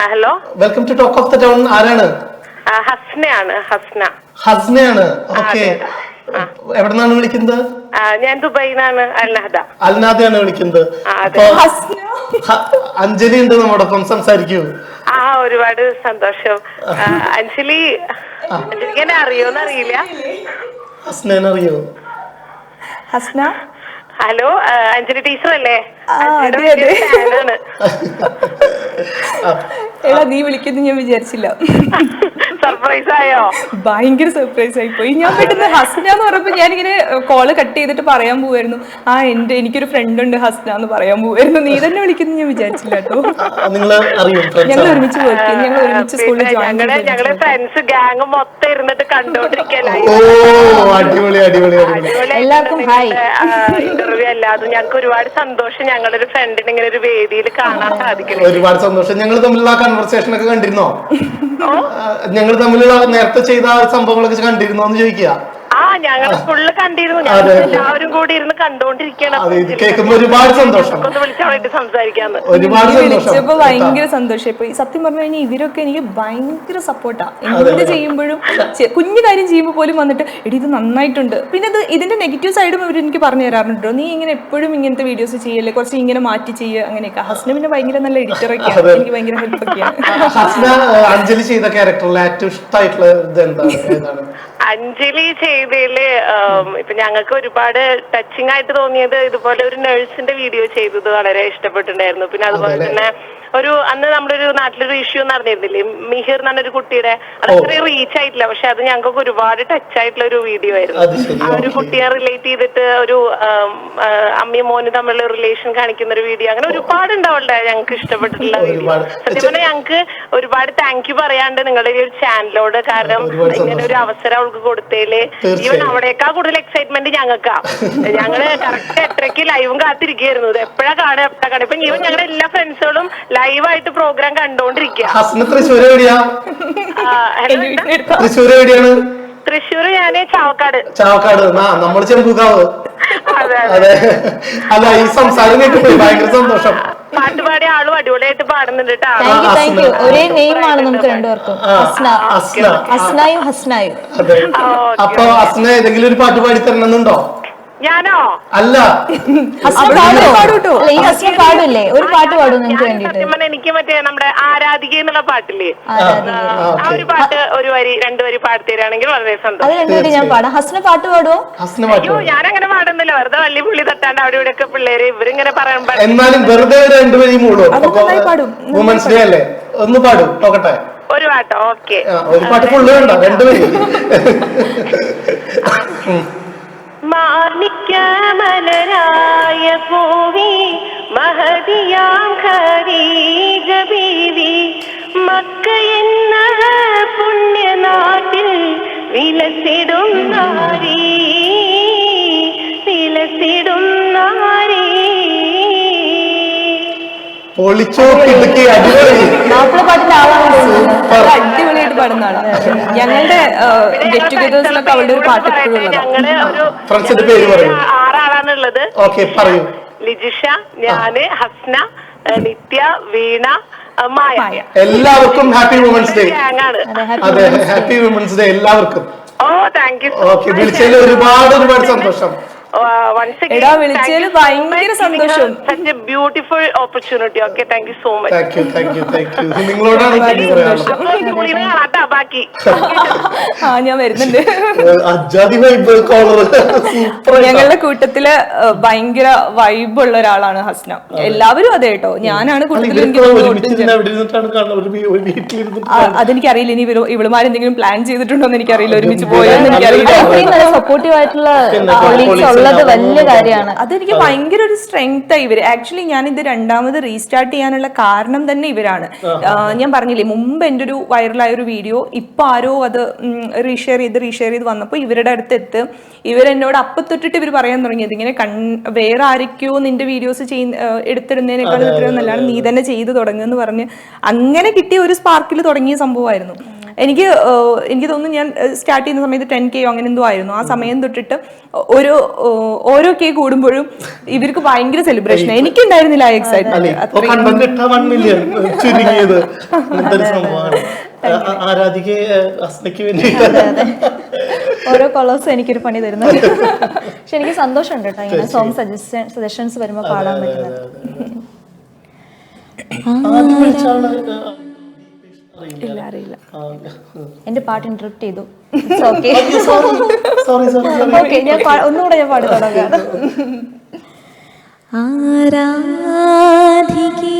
hello, welcome to talk of the town. ആരാണ്? ഹസ്നയാണ്. ഹസ്നയാണ്. ഓക്കെ, എവിടെ നിന്നാണ് വിളിക്കുന്നത്? ഞാൻ ദുബൈയിലാണ്. അൽനാദയാണ് വിളിക്കുന്നത്. അഞ്ജലി ഉണ്ട് നമ്മോടൊപ്പം, സംസാരിക്കൂ. ഒരുപാട് സന്തോഷം. അഞ്ജലിക്ക് എന്നെ അറിയോന്ന് അറിയില്ല. ഹസ്നേനെ അറിയോ? ഹസ്ന, ഹലോ, അഞ്ജലി ടീച്ചർ അല്ലേ? എടാ, നീ വിളിക്കുന്നു ഞാൻ വിചാരിച്ചില്ല. സർപ്രൈസ് ആയോ? ഭയങ്കര സർപ്രൈസ് ആയി പോയി. ഞാൻ പെട്ടെന്ന് ഹസ്ന എന്ന് പറഞ്ഞപ്പോ ഞാനിങ്ങനെ കോള് കട്ട് ചെയ്തിട്ട് പറയാൻ പോവായിരുന്നു, എനിക്കൊരു ഫ്രണ്ട് ഉണ്ട് ഹസ്ന എന്ന് പറയാൻ പോവായിരുന്നു. നീ തന്നെ വിളിക്കുന്നു ഞാൻ വിചാരിച്ചില്ല കേട്ടോ. ഞങ്ങൾ ഒരുമിച്ച് വർക്ക് ചെയ്യും, ഞങ്ങൾ ഒരുമിച്ച് സ്കൂളിൽ ജോയിൻ ചെയ്തു. ഞങ്ങളെ ഫ്രണ്ട്സ് ഗാങ് മൊത്തം ഇരുന്നിട്ട് കണ്ടോണ്ടിരിക്കലായി. ഇന്റർവ്യൂ അല്ലാതെ ഞങ്ങൾക്ക് ഒരുപാട് സന്തോഷം. ഞങ്ങളൊരു ഫ്രണ്ടിന് ഇങ്ങനെ ഒരു വേദിയിൽ കാണാൻ സാധിക്കുന്നു. ഒരുപാട് സന്തോഷം. ഞങ്ങൾ തമ്മിലുള്ള കൺവെർസേഷൻ ഒക്കെ കണ്ടിരുന്നോ? ഞങ്ങൾ തമ്മിലുള്ള നേരത്തെ ചെയ്ത സംഭവങ്ങളൊക്കെ കണ്ടിരുന്നോ എന്ന് ചോദിക്കുക. ഞങ്ങൾ ഫുള്ള് കണ്ടിരുന്നു. എല്ലാവരും കൂടി ഇരുന്ന് കണ്ടോണ്ടിരിക്കണം. കേൾക്കുമ്പോ ഒരുപാട് സന്തോഷം. സംസാരിക്കാന്ന് വിളിച്ചപ്പോ ഭയങ്കര സന്തോഷം. സത്യം പറഞ്ഞു കഴിഞ്ഞാൽ ഇവരൊക്കെ എനിക്ക് ഭയങ്കര സപ്പോർട്ടാ. എന്ത് ചെയ്യുമ്പോഴും കുഞ്ഞു കാര്യം ചെയ്യുമ്പോൾ പോലും വന്നിട്ട് എടി ഇത് നന്നായിട്ടുണ്ട്. പിന്നെ ഇതിന്റെ നെഗറ്റീവ് സൈഡും ഇവർ എനിക്ക് പറഞ്ഞു തരാറുണ്ടോ, നീ ഇങ്ങനെ എപ്പോഴും ഇങ്ങനത്തെ വീഡിയോസ് ചെയ്യല്ലേ, കുറച്ച് ഇങ്ങനെ മാറ്റി ചെയ്യുക, അങ്ങനെയൊക്കെ. ഹസ്ന പിന്നെ ഭയങ്കര നല്ല എഡിറ്റർ ഒക്കെയാണ്, എനിക്ക് ഭയങ്കര ഹെൽപ്പ് ഒക്കെയാണ്. അഞ്ജലി ചെയ്ത ക്യാരക്ടറിൽ ഏറ്റവും ഇഷ്ടമായിട്ടുള്ള എന്താണ്? അഞ്ജലി ചെയ്തതില് ഇപ്പൊ ഞങ്ങൾക്ക് ഒരുപാട് ടച്ചിങ് ആയിട്ട് തോന്നിയത് ഇതുപോലെ ഒരു നഴ്സിന്റെ വീഡിയോ ചെയ്തത് വളരെ ഇഷ്ടപ്പെട്ടിട്ടുണ്ടായിരുന്നു. പിന്നെ അതുപോലെ തന്നെ അന്ന് നമ്മുടെ ഒരു നാട്ടിലൊരു ഇഷ്യൂ നടന്നിരുന്നില്ലേ, മിഹിർ എന്ന് പറഞ്ഞൊരു കുട്ടിയുടെ, അത് അത്രയും റീച്ച് ആയിട്ടില്ല, പക്ഷെ അത് ഞങ്ങൾക്ക് ഒരുപാട് ടച്ച് ആയിട്ടുള്ള ഒരു വീഡിയോ ആയിരുന്നു. ആ ഒരു കുട്ടിയെ റിലേറ്റ് ചെയ്തിട്ട് ഒരു അമ്മയും മോനും തമ്മിലുള്ള റിലേഷൻ കാണിക്കുന്ന ഒരു വീഡിയോ, അങ്ങനെ ഒരുപാട് ഉണ്ടാവണ്ടേ ഞങ്ങൾക്ക് ഇഷ്ടപ്പെട്ടിട്ടുള്ള വീഡിയോ. സത്യം പറഞ്ഞാൽ ഞങ്ങൾക്ക് ഒരുപാട് താങ്ക് യു പറയാണ്ട് നിങ്ങളുടെ ഈ ഒരു ചാനലിനോട്. കാരണം ഇങ്ങനെ ഒരു അവസരം അവൾക്ക് കൊടുത്തതില് ഈവൻ അവിടേക്കാൾ കൂടുതൽ എക്സൈറ്റ്മെന്റ് ഞങ്ങൾക്കാ. ഞങ്ങള് കറക്റ്റ് 8:30 ലൈവും കാത്തിരിക്കുകയായിരുന്നു, ഇത് എപ്പോഴാ കാണാൻ. ഇപ്പൊ ഈവൻ ഞങ്ങളുടെ എല്ലാ ഫ്രണ്ട്സുകളും ലൈവായിട്ട് പ്രോഗ്രാം കണ്ടോണ്ടിരിക്കുക. തൃശ്ശൂർ ഞാന് ചാവക്കാട്. നമ്മൾ ചെമ്പൂക്കാവ്. അതെ, അല്ല ഈ സംസാരം കേട്ടിട്ട് ഭയങ്കര സന്തോഷം. പാട്ടുപാടിയ ആളും അടിപൊളിയായിട്ട് പാടുന്നുണ്ട് കേട്ടോ. ഒരേ നെയിമാണ് നമുക്ക് രണ്ടുപേർക്കും, ഹസ്നായും ഹസ്നായും. അപ്പൊ ഹസ്ന ഏതെങ്കിലും ഒരു പാട്ട് പാടി തരണമെന്നുണ്ടോ? ഞാനോ? അല്ല, പാടില്ലേ? ഒരു പാട്ട് പാടും നിങ്ങൾക്ക് വേണ്ടിട്ട്. എനിക്ക് മറ്റേ നമ്മുടെ ആരാധിക എന്നുള്ള പാട്ടില്ലേ, ആ ഒരു പാട്ട് ഒരു വരി 2 വരി പാടി തരാണെങ്കിൽ വളരെ സന്തോഷം. ഞാൻ പാടാം. ഹസ്ന പാട്ട് പാടുവോ? അയ്യോ, ഞാനങ്ങനെ പാടുന്നില്ല, വെറുതെ വള്ളി പുള്ളി തട്ടാണ്ട് അവിടെ ഇവിടെ ഒക്കെ പിള്ളേര് ഇവരിങ്ങനെ പറയാൻ. എന്നാലും വെറുതെ 2 വരി മൂളോ? വുമൻസ് ഡേ അല്ലേ, ഒന്ന് പാടും നോക്കട്ടെ. ഒരു പാട്ടോ? ഓക്കെ, ഒരു പാട്ട് ഫുള്ള് വേണ്ട, 2 വരി. മാണിക്യമലരായ പൂവി മഹദിയാം ഖദീജ ബീവി, മക്ക എന്ന പുണ്യനാട്ടിൽ വിലസിടും നാരി, വിലസിടും നാരി. അടിപൊളിയായിട്ട് പാടുന്ന ആളാണ്. ഞങ്ങളുടെ ഗെറ്റ് ടുഗദേഴ്സിലൊക്കെ അവളുടെ ഒരു പാട്ട് എപ്പോഴും. ഞങ്ങള് ഒരു 6 ആളാണുള്ളത്. ലിജിഷ, ഞാന്, ഹസ്ന, നിത്യ, വീണ, മായ. എല്ലാവർക്കും ഹാപ്പി വുമൻസ് ഡേ. അതെ, ഹാപ്പി വുമൻസ് ഡേ എല്ലാവർക്കും. ഓ, താങ്ക് യു. വിളിച്ചതിൽ ഒരുപാട് സന്തോഷം. once again, എടാ വിളിച്ചതിൽ ഭയങ്കര സന്തോഷം. such a beautiful opportunity. Okay, thank you so much. Thank you നിങ്ങളോടാണ് നന്ദി പറയാനുള്ളത്. അപ്പൊ ഈ പുള്ളിനെ കാണാട്ടാ ബാക്കി. ആ ഞാൻ വരുന്നുണ്ട്. അജാതി വൈബ് കോളർ സൂപ്പർ. ഞങ്ങളുടെ കൂട്ടത്തില് ഭയങ്കര വൈബുള്ള ഒരാളാണ് ഹസ്ന. എല്ലാവരും അതെ കേട്ടോ. ഞാനാണ് കൂട്ടത്തിൽ അതെനിക്കറിയില്ല. ഇനി ഇവളുമാരെന്തെങ്കിലും പ്ലാൻ ചെയ്തിട്ടുണ്ടോ എന്ന് എനിക്കറിയില്ല. ഒരുമിച്ച് പോയെന്ന് എനിക്കറിയില്ല. സപ്പോർട്ടീവ് ആയിട്ടുള്ള കൊളീഗ്സ് ഉള്ളത് വലിയ കാര്യമാണ്. അതെനിക്ക് ഭയങ്കര ഒരു സ്ട്രെങ്ത് ആയി ഇവര്. ആക്ച്വലി ഞാൻ ഇത് രണ്ടാമത് റീസ്റ്റാർട്ട് ചെയ്യാനുള്ള കാരണം തന്നെ ഇവരാണ്. ഞാൻ പറഞ്ഞില്ലേ മുമ്പ് എൻ്റെ ഒരു വൈറലായ ഒരു വീഡിയോ ഇപ്പൊ ആരോ അത് റീഷെയർ ചെയ്ത് വന്നപ്പോൾ ഇവരുടെ അടുത്ത് ഇവരെന്നോട് അപ്പം തൊട്ടിട്ട് ഇവർ പറയാൻ തുടങ്ങിയത് ഇങ്ങനെ വേറെ ആരൊക്കെയോ നിന്റെ വീഡിയോസ് എടുത്തിടുന്നതിനേക്കാൾ നല്ലതാണ് നീ തന്നെ ചെയ്ത് തുടങ്ങുമെന്ന് പറഞ്ഞ് അങ്ങനെ കിട്ടിയ ഒരു സ്പാർക്കിൽ തുടങ്ങിയ സംഭവമായിരുന്നു. എനിക്ക് തോന്നുന്നു ഞാൻ സ്റ്റാർട്ട് ചെയ്യുന്ന സമയത്ത് 10K അങ്ങനെ എന്തോ ആയിരുന്നു. ആ സമയം തൊട്ടിട്ട് ഓരോ കെ കൂടുമ്പോഴും ഇവർക്ക് ഭയങ്കര സെലിബ്രേഷൻ. എനിക്കുണ്ടായിരുന്നില്ല ആ എക്സൈറ്റ്മെന്റ്. ഓരോ കളേഴ്സും എനിക്കൊരു പണി തരുന്നത്. പക്ഷെ എനിക്ക് സന്തോഷമുണ്ട് കേട്ടോ ഇങ്ങനെ സോങ് സജഷൻസ് വരുമ്പോൾ പാടാൻ പറ്റുന്നത്. ഇല്ല അറിയില്ല. എന്റെ പാട്ട് ഇന്ററപ്റ്റ് ചെയ്തു. ഒന്നുകൂടെ ഞാൻ പാടി തുടങ്ങാം. ആരാധികേ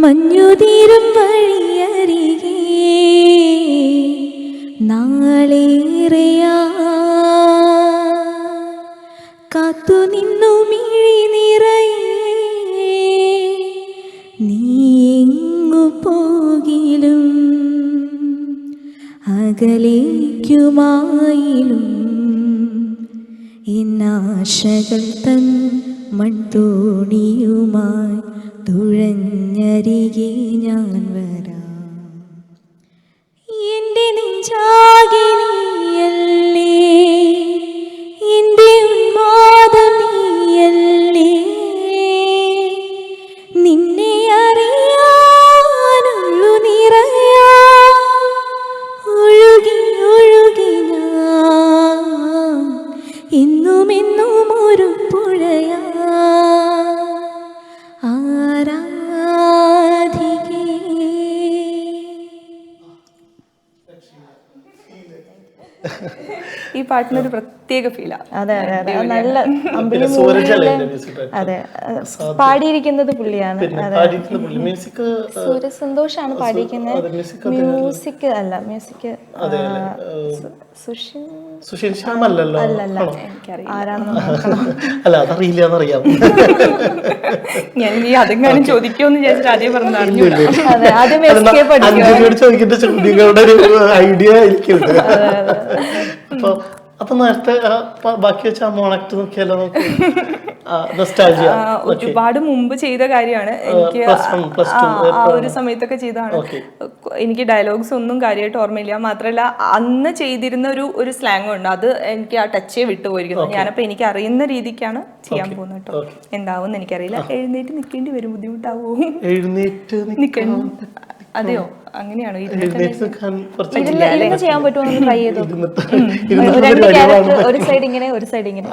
മഞ്ഞുതീരും വഴിയരികെ നാളേറെയാ കാത്തു നിന്നു മിഴി നിറയെ നീ എങ്ങു പോകിലും അകലേക്കുമായിലും എന്നാശകൾ തൻ മൺതോണിയുമായി തുഴഞ്ഞരികെ ഞാൻ വരാം. എൻ്റെ നെഞ്ചാകെ നീയല്ലേ, എൻ്റെ ഉന്മാദം നീയല്ലേ, നിന്നെ അറിയാനുള്ളു നിറയാ ഒഴുകി ഒഴുകി ഞാൻ എന്നുമെന്നും ഒരു പുഴയാ ആരാധികേ. ഈ പാട്ടിനൊരു പ്രത്യേക ഫീലാ. അതെ നല്ല അതെ പാടിയിരിക്കുന്നത് പുള്ളിയാണ്. സൂര്യ സന്തോഷാണ് പാടിയിരിക്കുന്നത്. മ്യൂസിക് അല്ല മ്യൂസിക് സുഷിൻ ശ്യാം അല്ലല്ലോ. അല്ലല്ല ആരാണെന്ന് അല്ല അതറിയില്ലെന്നറിയാം. ഞാൻ ഈ അതെങ്ങാനും ചോദിക്കുമെന്ന് വിചാരിച്ചിട്ട് ആദ്യം പറഞ്ഞു. അതെ ആദ്യം ചോദിക്കേണ്ട ചോദ്യങ്ങളുടെ ഒരു ഐഡിയ എനിക്കുണ്ട്. അപ്പൊ നേരത്തെ ബാക്കി വെച്ച മോണക്ട് നോക്കിയാലോ? ഒരുപാട് മുമ്പ് ചെയ്ത കാര്യമാണ്. എനിക്ക് ആ ഒരു സമയത്തൊക്കെ ചെയ്തതാണ്. എനിക്ക് ഡയലോഗ്സ് ഒന്നും കാര്യമായിട്ട് ഓർമ്മയില്ല. മാത്രമല്ല അന്ന് ചെയ്തിരുന്ന ഒരു സ്ലാങ് ഉണ്ട്. അത് എനിക്ക് ആ ടച്ചേ വിട്ടുപോയിരിക്കുന്നു. ഞാനപ്പോ എനിക്ക് അറിയുന്ന രീതിക്കാണ് ചെയ്യാൻ പോകുന്നത് കേട്ടോ. എന്താവും എനിക്കറിയില്ല. എഴുന്നേറ്റ് നിൽക്കേണ്ടി വരും. ബുദ്ധിമുട്ടാവോ? എഴുന്നേറ്റ് അതെയോ? അങ്ങനെയാണോ? ചെയ്യാൻ പറ്റുമോ? ട്രൈ ചെയ്തു. ഒരു സൈഡ് ഇങ്ങനെ ഒരു സൈഡ് ഇങ്ങനെ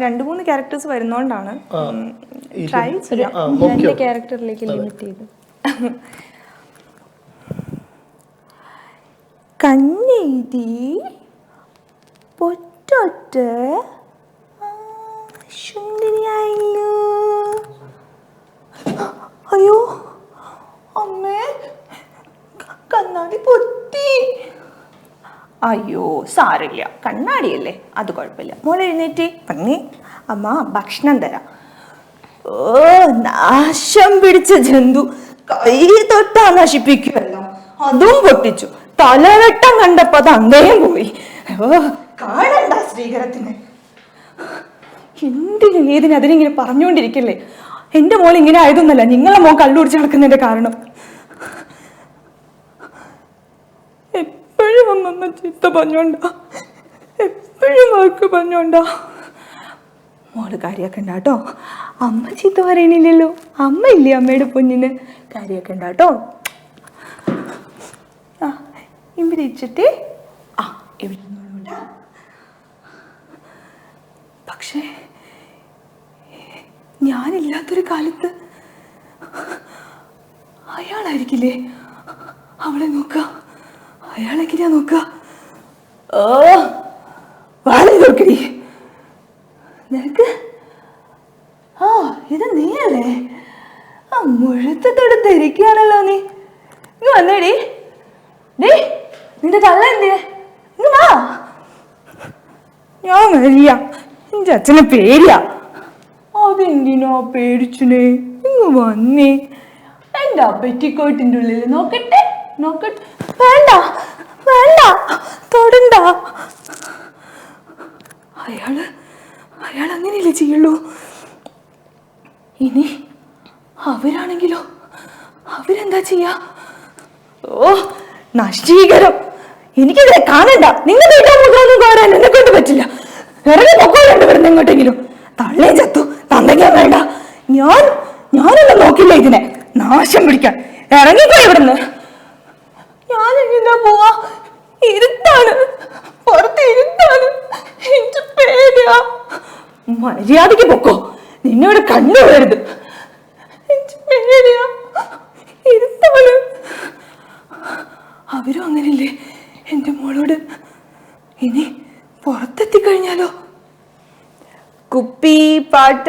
2-3 ക്യാരക്ടേഴ്സ് വരുന്നോണ്ടാണ് ട്രൈ ചെയ്യാം. 2 ക്യാരക്ടറിലേക്ക് ലിമിറ്റ് ചെയ്തു. കണ്ണെഴുതി പൊറ്റൊറ്റ സുന്ദരിയായല്ലോ. അയ്യോ അമ്മേ കണ്ണാടി പൊട്ടി. അയ്യോ സാരില്ല, കണ്ണാടിയല്ലേ, അത് കുഴപ്പമില്ല. മോളെ എഴുന്നേറ്റ് പങ്ങി, അമ്മ ഭക്ഷണം തരാം. ഓ നാശം പിടിച്ച ജന്തു, കൈ തൊട്ടാ നശിപ്പിക്കുമല്ലോ. അതും പൊട്ടിച്ചു. തലവെട്ടം കണ്ടപ്പോ അത് അങ്ങനെയും പോയി. ഓ കാണണ്ട ശ്രീകരത്തിന്. എന്തിനും ഏതിനും അതിനിങ്ങനെ പറഞ്ഞുകൊണ്ടിരിക്കല്ലേ. എന്റെ മോൾ ഇങ്ങനെ ആയതൊന്നല്ല, നിങ്ങളെ മോൻ കള്ളുപിടിച്ച് നടക്കുന്നതിന്റെ കാരണം. എപ്പോഴും അമ്മമ്മ ചീത്ത പറഞ്ഞോണ്ട, എപ്പോഴും വാക്ക് പറഞ്ഞോണ്ട. മോള് കാര്യാക്കണ്ട കേട്ടോ. അമ്മ ചീത്ത പറയണില്ലല്ലോ. അമ്മ ഇല്ലേ അമ്മയുടെ പൊന്നിന്. കാര്യാക്കണ്ട കേട്ടോ. ആ ഇവിടെ ഇച്ചിട്ട് ഇവിടെ പക്ഷേ ഞാനില്ലാത്തൊരു കാലത്ത് അയാളായിരിക്കില്ലേ അവളെ നോക്ക. അയാളെങ്ങനെയാ നോക്ക? ഓ വാളി നോക്കടി നിനക്ക്. ആ ഇത് നീയല്ലേ? ആ മുഴുത്തോടെ ധരിക്കുകയാണല്ലോ നീ. ഇങ്ങ് വന്നേടി. ഡേ നിന്റെ തള്ള എന്തിയെ? ഇങ്ങ് വാ. ഞാൻ വരില്ല, എന്റെ അച്ഛനെ പേടിയാ. അതെന്തിനാ പേടിച്ചനെ? ഇങ്ങ് വന്നേ. എന്റെ പെറ്റിക്കോട്ടിന്റെ ഉള്ളിൽ നോക്കട്ടെ നോക്കട്ടെ. വേണ്ട വേണ്ട തൊടണ്ട. അയാൾ അങ്ങനെയല്ലേ ചെയ്യുള്ളൂ. ഇനി അവരാണെങ്കിലോ? അവരെന്താ ചെയ്യാ? ഓ നഷ്ടീകരം. എനിക്കിതിനെ കാണണ്ട. നിങ്ങൾ വീട്ടാൻ കോരാൻ എന്നെ കൊണ്ട് പറ്റില്ല. ഇറങ്ങി പൊക്കോളുണ്ട് വരുന്ന എങ്ങോട്ടെങ്കിലും. തള്ളേ ചത്തു തന്നയ്ക്കാൻ വേണ്ട. ഞാനൊന്നും നോക്കില്ല ഇതിനെ. നാശം പിടിക്കാൻ ഇറങ്ങിപ്പോ ഇവിടുന്ന്. ഞാനെങ്ങാ പോവാ? ഇരുത്താണ്, പുറത്ത് ഇരുത്താണ്. എനിക്ക് പേടിയാ. മര്യാദക്ക് പൊക്കോ. നിന്നോട് കണ്ടുവരരുത്. എനിക്ക് പേടിയാ. ഇരുത്താണ്. അവരും അങ്ങനെയല്ലേ എന്റെ മോളോട്? ഇനി പുറത്തെത്തിക്കഴിഞ്ഞാലോ? കുപ്പി പാട്ട.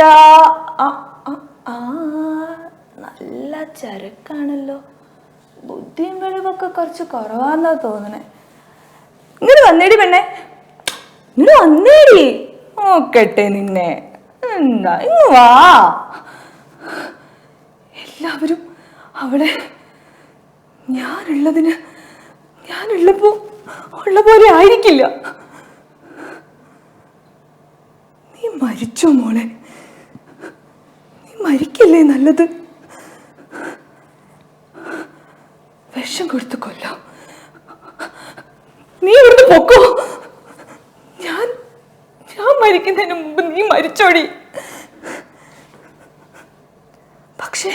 നല്ല ചരക്കാണല്ലോ. ബുദ്ധിയും കഴിവൊക്കെ കുറച്ച് കുറവാന്നാ തോന്നണേ. ഇങ്ങോട്ട് വന്നേടി പെണ്ണെ, ഇങ്ങോട്ട് വന്നേടി. നോക്കട്ടെ നിന്നെ. എന്താ ഇങ്ങ് വാ. എല്ലാവരും അവിടെ ഞാനുള്ളപ്പോ ഉള്ള പോലെ ആയിരിക്കില്ല. നീ മരിച്ചോ മോളെ? നീ മരിക്കല്ലേ നല്ലത്. വിഷം കൊടുത്ത് കൊല്ലാം. നീ ഇവിടുന്ന് പൊക്കോ. ഞാൻ മരിക്കുന്നതിന് മുമ്പ് നീ മരിച്ചോടി. പക്ഷേ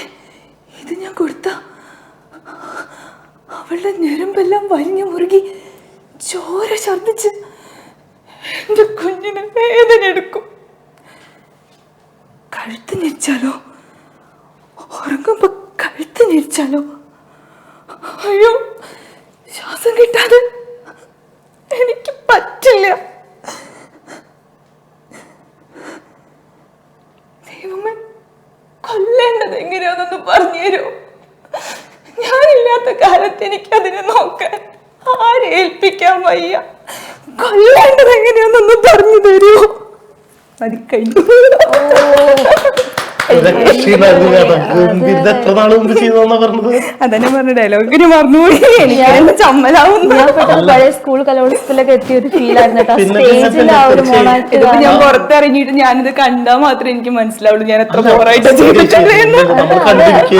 ഇത് ഞാൻ കൊടുത്ത അവളുടെ ഞരമ്പെല്ലാം വലിഞ്ഞു മുറുകി ചോര ഛർദിച്ച് എന്റെ കുഞ്ഞിന് വേദന എടുക്കും. കഴുത്ത് ഞെരിച്ചാലോ? ഉറങ്ങുമ്പോ കഴുത്ത് ഞെരിച്ചാലോ? അയ്യോ, ശ്വാസം കിട്ടാതെ എനിക്ക് പറ്റില്ല. ദൈവമേ, കൊല്ലേണ്ടത് എങ്ങനെയാണെന്നൊന്ന് പറഞ്ഞു തരൂ. ഞാനില്ലാത്ത കാലത്ത് എനിക്ക് അതിനെ നോക്കാൻ ആരെ ഏൽപ്പിക്കാൻ വയ്യ. കൊല്ലേണ്ടത് എങ്ങനെയാണെന്നൊന്ന് പറഞ്ഞു തരൂ. അത് കഴിഞ്ഞു. അതന്നെ പറഞ്ഞ ഡയലോഗിന് മറന്നുപോയി. എനിക്ക് ചമ്മലാവും. പഴയ സ്കൂൾ കലോത്സവത്തിലൊക്കെ എത്തിയ ഒരു ഫീൽ ആയിരുന്നു കേട്ടോ. സ്റ്റേജിൽ ആ ഒരു മോണാക്ട് ഞാൻ പുറത്തിറങ്ങിയിട്ട് ഞാനിത് കണ്ടാൽ മാത്രമേ എനിക്ക് മനസ്സിലാവുള്ളൂ ഞാൻ എത്ര ബോറായിട്ട് ചെയ്തിട്ടുണ്ടെന്ന്.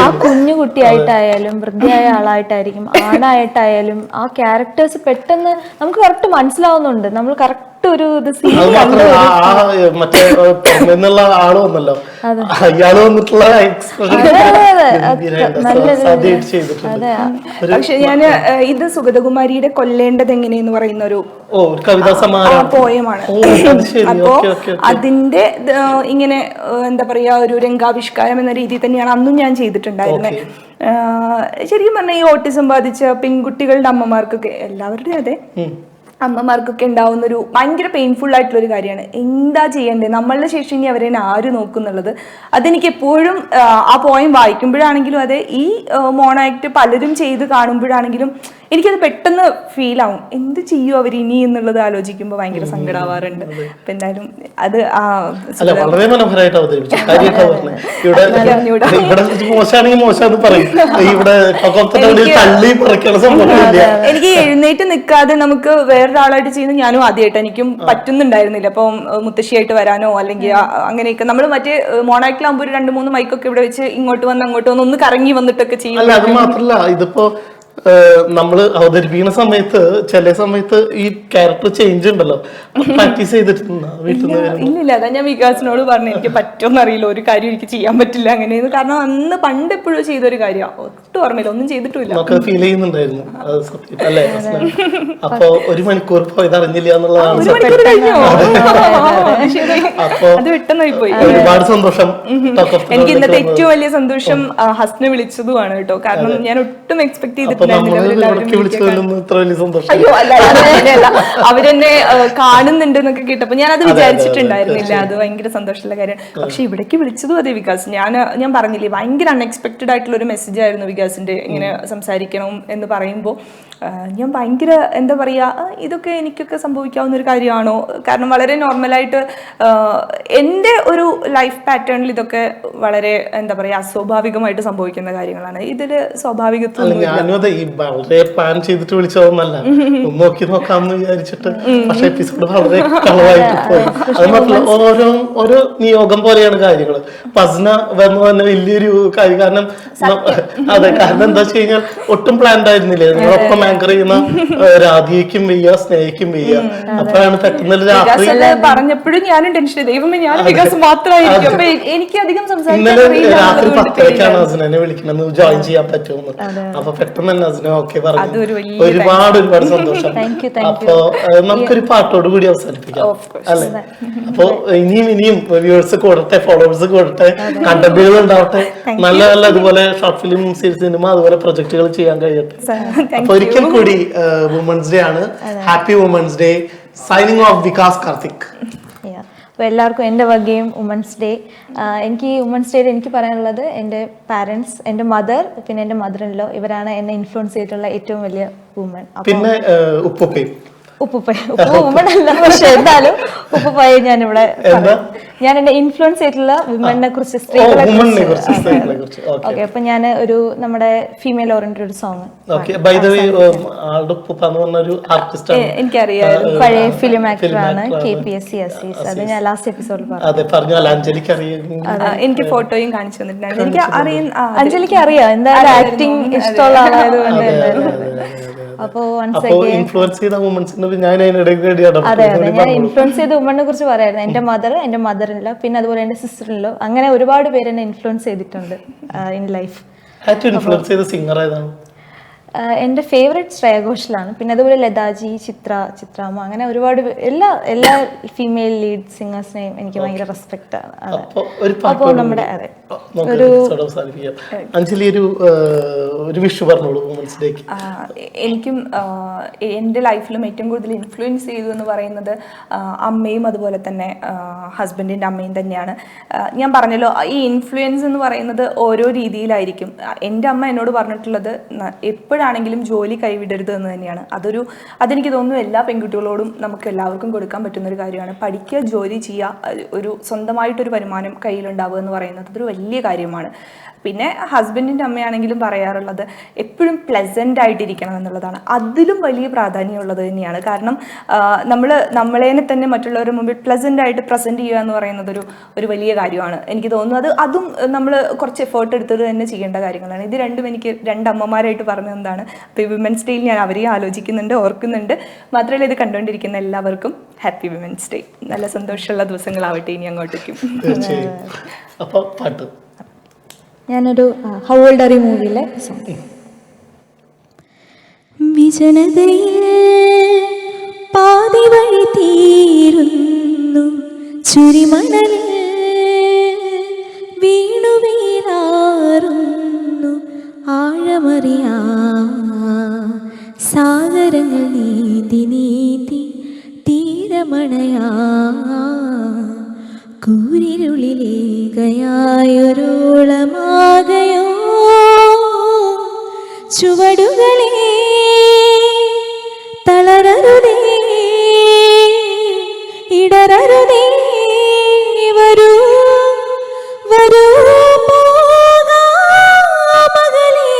ആ കുഞ്ഞു കുട്ടിയായിട്ടായാലും വൃദ്ധയായ ആളായിട്ടായിരിക്കും ആണായിട്ടായാലും ആ ക്യാരക്ടേഴ്സ് പെട്ടെന്ന് നമുക്ക് കറക്റ്റ് മനസ്സിലാവുന്നുണ്ട്. നമ്മൾ കറക്റ്റ് ഒരു സീൻ മറ്റേ എന്നുള്ള ആള് വന്നല്ലോ, അയാള് വന്നിട്ടുള്ള പക്ഷെ ഞാന് ഇത് സുഗതകുമാരിയുടെ കൊല്ലേണ്ടത് എങ്ങനെയെന്ന് പറയുന്ന ഒരു പോയമാണ്. അപ്പോ അതിന്റെ ഇങ്ങനെ എന്താ പറയാ ഒരു രംഗാവിഷ്കാരം എന്ന രീതിയിൽ തന്നെയാണ് അന്നും ഞാൻ ചെയ്തിട്ടുണ്ടായിരുന്നത്. ശരിക്കും പറഞ്ഞാൽ ഈ ഓട്ടിസം ബാധിച്ച പെൺകുട്ടികളുടെ അമ്മമാർക്കൊക്കെ എല്ലാവരുടെയും അതെ അമ്മമാർക്കൊക്കെ ഉണ്ടാവുന്ന ഒരു ഭയങ്കര പെയിൻഫുൾ ആയിട്ടുള്ള ഒരു കാര്യമാണ്. എന്താ ചെയ്യേണ്ടത്, നമ്മളുടെ ശേഷം ഇനി അവരെ ആര് നോക്കുന്നുള്ളത്. അതെനിക്ക് എപ്പോഴും ആ പോയം വായിക്കുമ്പോഴാണെങ്കിലും അതെ ഈ മോണോ ആക്ട് പലരും ചെയ്ത് കാണുമ്പോഴാണെങ്കിലും എനിക്കത് പെട്ടെന്ന് ഫീൽ ആവും. എന്ത് ചെയ്യും അവർ ഇനി എന്നുള്ളത് ആലോചിക്കുമ്പോൾ ഭയങ്കര സങ്കടമാവാറുണ്ട്. അപ്പൊ എന്തായാലും അത് വളരെ മനോഹരമായിട്ട് അവതരിപ്പിച്ചു. എനിക്ക് എഴുന്നേറ്റ് നിൽക്കാതെ നമുക്ക് വേറൊരാളായിട്ട് ചെയ്യുന്ന ഞാനും ആദ്യമായിട്ട് എനിക്കും പറ്റുന്നുണ്ടായിരുന്നില്ല. അപ്പം മുത്തശ്ശിയായിട്ട് വരാനോ അല്ലെങ്കിൽ അങ്ങനെയൊക്കെ നമ്മൾ മറ്റേ മോണാക്ടിലാകുമ്പോൾ ഒരു 2-3 മൈക്കൊക്കെ ഇവിടെ വെച്ച് ഇങ്ങോട്ട് വന്ന് അങ്ങോട്ട് വന്ന് ഒന്ന് കറങ്ങി വന്നിട്ടൊക്കെ ചെയ്യും. അത് മാത്രല്ല ഇതിപ്പോ നമ്മൾ അവതരിപ്പിക്കുന്ന സമയത്ത് ചില സമയത്ത് ഈ ക്യാരക്ടർ ചേഞ്ച് ഉണ്ടല്ലോ, പ്രാക്ടീസ് ചെയ്തിട്ടുണ്ടോ വീട്ടിൽ നിന്ന്? ഇല്ലില്ല, അതാ ഞാൻ വികാസിനോട് പറഞ്ഞു എനിക്ക് പറ്റുമെന്ന് അറിയില്ല, ഒരു കാര്യം എനിക്ക് ചെയ്യാൻ പറ്റില്ല അങ്ങനെയെന്ന്. കാരണം അന്ന് പണ്ട് എപ്പോഴും ചെയ്തൊരു കാര്യമാണ്, ഒട്ടും ഓർമ്മയില്ല, ഒന്നും ചെയ്തിട്ടില്ല. നമുക്ക് ഫീൽ ചെയ്യുന്നുണ്ടായിരുന്നു അത് സത്യം അല്ലേ? അപ്പൊ 1 മണിക്കൂർ പോയത് അറിഞ്ഞില്ല എന്നുള്ളതാണ്. അപ്പൊ അത് പെട്ടെന്നായി പോയി. ഒരുപാട് സന്തോഷം. എനിക്ക് ഇന്നത്തെ ഏറ്റവും വലിയ സന്തോഷം ഹസ്നെ വിളിച്ചതുമാണ് കേട്ടോ. കാരണം ഞാൻ ഒട്ടും എക്സ്പെക്ട് ചെയ്തിട്ടുണ്ടായിരുന്നില്ല അയ്യോ അല്ല അവരെന്നെ കാണുന്നുണ്ട് എന്നൊക്കെ കേട്ടപ്പോ ഞാൻ അത് വിചാരിച്ചിട്ടുണ്ടായിരുന്നില്ല. അത് ഭയങ്കര സന്തോഷമുള്ള കാര്യമാണ്. പക്ഷെ ഇവിടേക്ക് വിളിച്ചതും അതെ വികാസ്. ഞാൻ പറഞ്ഞില്ലേ, ഭയങ്കര അൺഎക്സ്പെക്ടഡ് ആയിട്ടുള്ള ഒരു മെസ്സേജ് ആയിരുന്നു വികാസിന്റെ. ഇങ്ങനെ സംസാരിക്കണം എന്ന് പറയുമ്പോൾ ഞാൻ ഭയങ്കര എന്താ പറയാ, ഇതൊക്കെ എനിക്കൊക്കെ സംഭവിക്കാവുന്ന ഒരു കാര്യമാണോ? കാരണം വളരെ നോർമലായിട്ട് എൻ്റെ ഒരു ലൈഫ് പാറ്റേണിൽ ഇതൊക്കെ വളരെ എന്താ പറയാ അസ്വാഭാവികമായിട്ട് സംഭവിക്കുന്ന കാര്യങ്ങളാണ്. ഇതില് സ്വാഭാവികത്വം വളരെ പ്ലാൻ ചെയ്തിട്ട് വിളിച്ചതൊന്നല്ല, നോക്കി നോക്കാമെന്ന് വിചാരിച്ചിട്ട്. പക്ഷെ എപ്പിസോഡ് വളരെ കളവായിട്ട് പോയി. അത് മാത്രമല്ല ഓരോ നിയോഗം പോലെയാണ് കാര്യങ്ങള്. പസ്ന വന്നു തന്നെ വലിയൊരു കാര്യം. കാരണം അതെ, കാരണം എന്താ വെച്ച് കഴിഞ്ഞാൽ ഒട്ടും പ്ലാൻഡ് ആയിരുന്നില്ലേ. നിങ്ങളൊപ്പം ആങ്കർ ചെയ്യുന്ന രാധികയ്ക്കും വയ്യ, സ്നേഹിക്കും വയ്യ. അപ്പോഴാണ് പെട്ടെന്ന് രാത്രി പറഞ്ഞപ്പോഴും ഞാനും ടെൻഷൻ, ദൈവമേ ഞാൻ വികാസ് മാത്രമായിരിക്കും. അപ്പൊ എനിക്ക് അധികം ഇന്നലെ രാത്രി 10:00-ക്കാണ് അസ്നെ വിളിക്കണമെന്ന്, ജോയിൻ ചെയ്യാൻ പറ്റുമെന്ന്. അപ്പൊ പെട്ടെന്ന് തന്നെ അസ്ന ഓക്കെ പറഞ്ഞു. ഒരുപാട് സന്തോഷം. അപ്പൊ നമുക്കൊരു പാട്ടോട് കൂടി അവസാനിപ്പിക്കാം അല്ലെ? അപ്പൊ ഇനിയും വ്യൂവേഴ്സ് കൂടട്ടെ, ഫോളോവേഴ്സ് കൂടട്ടെ, കണ്ടന്റുകൾ ഉണ്ടാവട്ടെ, നല്ല നല്ല അതുപോലെ ഷോർട്ട് ഫിലിം, സിനിമ അതുപോലെ പ്രൊജക്ടുകൾ ചെയ്യാൻ കഴിയട്ടെ. അപ്പൊ ഒരിക്കൽ കൂടി വുമൻസ് ഡേ ആണ്. Happy women's day. Signing off Vikas Karthik. അപ്പോൾ എല്ലാവർക്കും എൻ്റെ വകയും വുമൻസ് ഡേ. എനിക്ക് ഈ വുമൻസ് ഡേയിൽ എനിക്ക് പറയാനുള്ളത് എൻ്റെ പാരൻസ്, എൻ്റെ മദർ, പിന്നെ എൻ്റെ മദർ ഇൻ ലോ, ഇവരാണ് എന്നെ ഇൻഫ്ലുവൻസ് ചെയ്തിട്ടുള്ള ഏറ്റവും വലിയ വുമൻ. പിന്നെ ഉപ്പുപ്പയും വുമൺ അല്ല, പക്ഷെ എന്തായാലും ഉപ്പുപ്പായി ഞാനിവിടെ ഞാൻ എന്നെ ഇൻഫ്ലുവൻസ് ചെയ്തിട്ടുള്ള വിമനെ കുറിച്ച്, സ്ത്രീകളെ കുറിച്ച്. ഓക്കെ, അപ്പൊ ഞാൻ ഒരു നമ്മുടെ ഫീമെയിൽ ഓറിയന്റഡ് ഒരു സോങ്, എനിക്കറിയാം, പഴയ ഫിലിം ആക്ടറാണ് KPSC അസീസ്. അത് ഞാൻ ലാസ്റ്റ് എപ്പിസോഡിൽ പറഞ്ഞു. എനിക്ക് ഫോട്ടോയും കാണിച്ചു തന്നിട്ടുണ്ടായിരുന്നു. എനിക്ക് അഞ്ജലിക്ക് അറിയാം എന്തായാലും ആക്ടിങ് ഇഷ്ടമുള്ള ആളായതുകൊണ്ട്. അപ്പൊ ഇൻഫ്ലുവൻസ് ചെയ്ത അതെ ഞാൻ ഇൻഫ്ലുവൻസ് ചെയ്ത വുമണിനെ കുറിച്ച് പറയായിരുന്നു. എൻ്റെ മദർ, എൻ്റെ മദർ ഇൻ ലോ, പിന്നെ അതുപോലെ എൻ്റെ സിസ്റ്റർ ഇൻ ലോ, അങ്ങനെ ഒരുപാട് പേര് എന്നെ ഇൻഫ്ലുവൻസ് ചെയ്തിട്ടുണ്ട് ഇൻ ലൈഫ്. എൻ്റെ ഫേവറേറ്റ് ശ്രേയ ഘോഷലാണ്. പിന്നെ അതുപോലെ ലതാജി, ചിത്രാമ്മ, അങ്ങനെ ഒരുപാട് എല്ലാ ഫീമെയിൽ ലീഡ് സിംഗേഴ്സിനെയും എനിക്ക് ഭയങ്കര റെസ്പെക്ട് ആണ്. അപ്പോൾ നമ്മുടെ അതെ അഞ്ജലി ഒരു വിഷു പറഞ്ഞോളൂ വുമൻസ് ഡേക്ക്. എനിക്കും എൻ്റെ ലൈഫിലും ഏറ്റവും കൂടുതൽ ഇൻഫ്ലുവൻസ് ചെയ്തു എന്ന് പറയുന്നത് അമ്മയും അതുപോലെ തന്നെ ഹസ്ബൻഡിൻ്റെ അമ്മയും തന്നെയാണ്. ഞാൻ പറഞ്ഞല്ലോ, ഈ ഇൻഫ്ലുവൻസ് എന്ന് പറയുന്നത് ഓരോ രീതിയിലായിരിക്കും. എൻ്റെ അമ്മ എന്നോട് പറഞ്ഞിട്ടുള്ളത് എപ്പോഴാണെങ്കിലും ജോലി കൈവിടരുത് എന്ന് തന്നെയാണ്. അതെനിക്ക് തോന്നുന്നു എല്ലാ പെൺകുട്ടികളോടും നമുക്ക് എല്ലാവർക്കും കൊടുക്കാൻ പറ്റുന്ന ഒരു കാര്യമാണ്. പഠിക്കുക, ജോലി ചെയ്യുക, ഒരു സ്വന്തമായിട്ടൊരു വരുമാനം കയ്യിലുണ്ടാവുക എന്ന് പറയുന്നത് അതൊരു വലിയ കാര്യമാണ്. പിന്നെ ഹസ്ബൻഡിൻ്റെ അമ്മയാണെങ്കിലും പറയാറുള്ളത് എപ്പോഴും പ്ലസൻ്റ് ആയിട്ടിരിക്കണം എന്നുള്ളതാണ്. അതിലും വലിയ പ്രാധാന്യമുള്ളത് തന്നെയാണ്. കാരണം നമ്മളേനെ തന്നെ മറ്റുള്ളവരുടെ മുമ്പിൽ പ്ലസൻ്റ് ആയിട്ട് പ്രസൻറ്റ് ചെയ്യുക എന്ന് പറയുന്നത് ഒരു വലിയ കാര്യമാണ്. എനിക്ക് തോന്നുന്നത് അതും നമ്മൾ കുറച്ച് എഫേർട്ട് എടുത്തത് തന്നെ ചെയ്യേണ്ട കാര്യങ്ങളാണ്. ഇത് രണ്ടും എനിക്ക് 2 അമ്മമാരായിട്ട് പറഞ്ഞതാണ്. അപ്പോൾ ഈ വിമൻസ് ഡേയിൽ ഞാൻ അവരെയും ആലോചിക്കുന്നുണ്ട്, ഓർക്കുന്നുണ്ട്. മാത്രമല്ല ഇത് കണ്ടുകൊണ്ടിരിക്കുന്ന എല്ലാവർക്കും ഹാപ്പി വിമൻസ് ഡേ. നല്ല സന്തോഷമുള്ള ദിവസങ്ങളാവട്ടെ ഇനി അങ്ങോട്ടേക്കും. അപ്പോൾ പാട്ട് ഞാനൊരു ഹൗ ഓൾഡ് ആർ യു മൂവിയിലെ സോങ്. വിജനതയിൽ പാതി വഴി തീരുന്നു, ചുരിമണലിൽ വീണു വീണാറുന്നു, ആഴമറിയാ സാഗരങ്ങൾ നീതി നീതി തീരമണയാ, കൂരിരുളിലേകയായൊരോളമാകയോ ചുവടുകളെ തളരരുതേ, ഇടരരുതേ, വരൂ വരൂ പോകാമകലേ,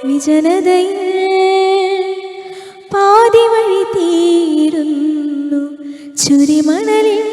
വിജനതയിൽ പാതി വഴി തീരുന്നു, ചുരിമണലിൽ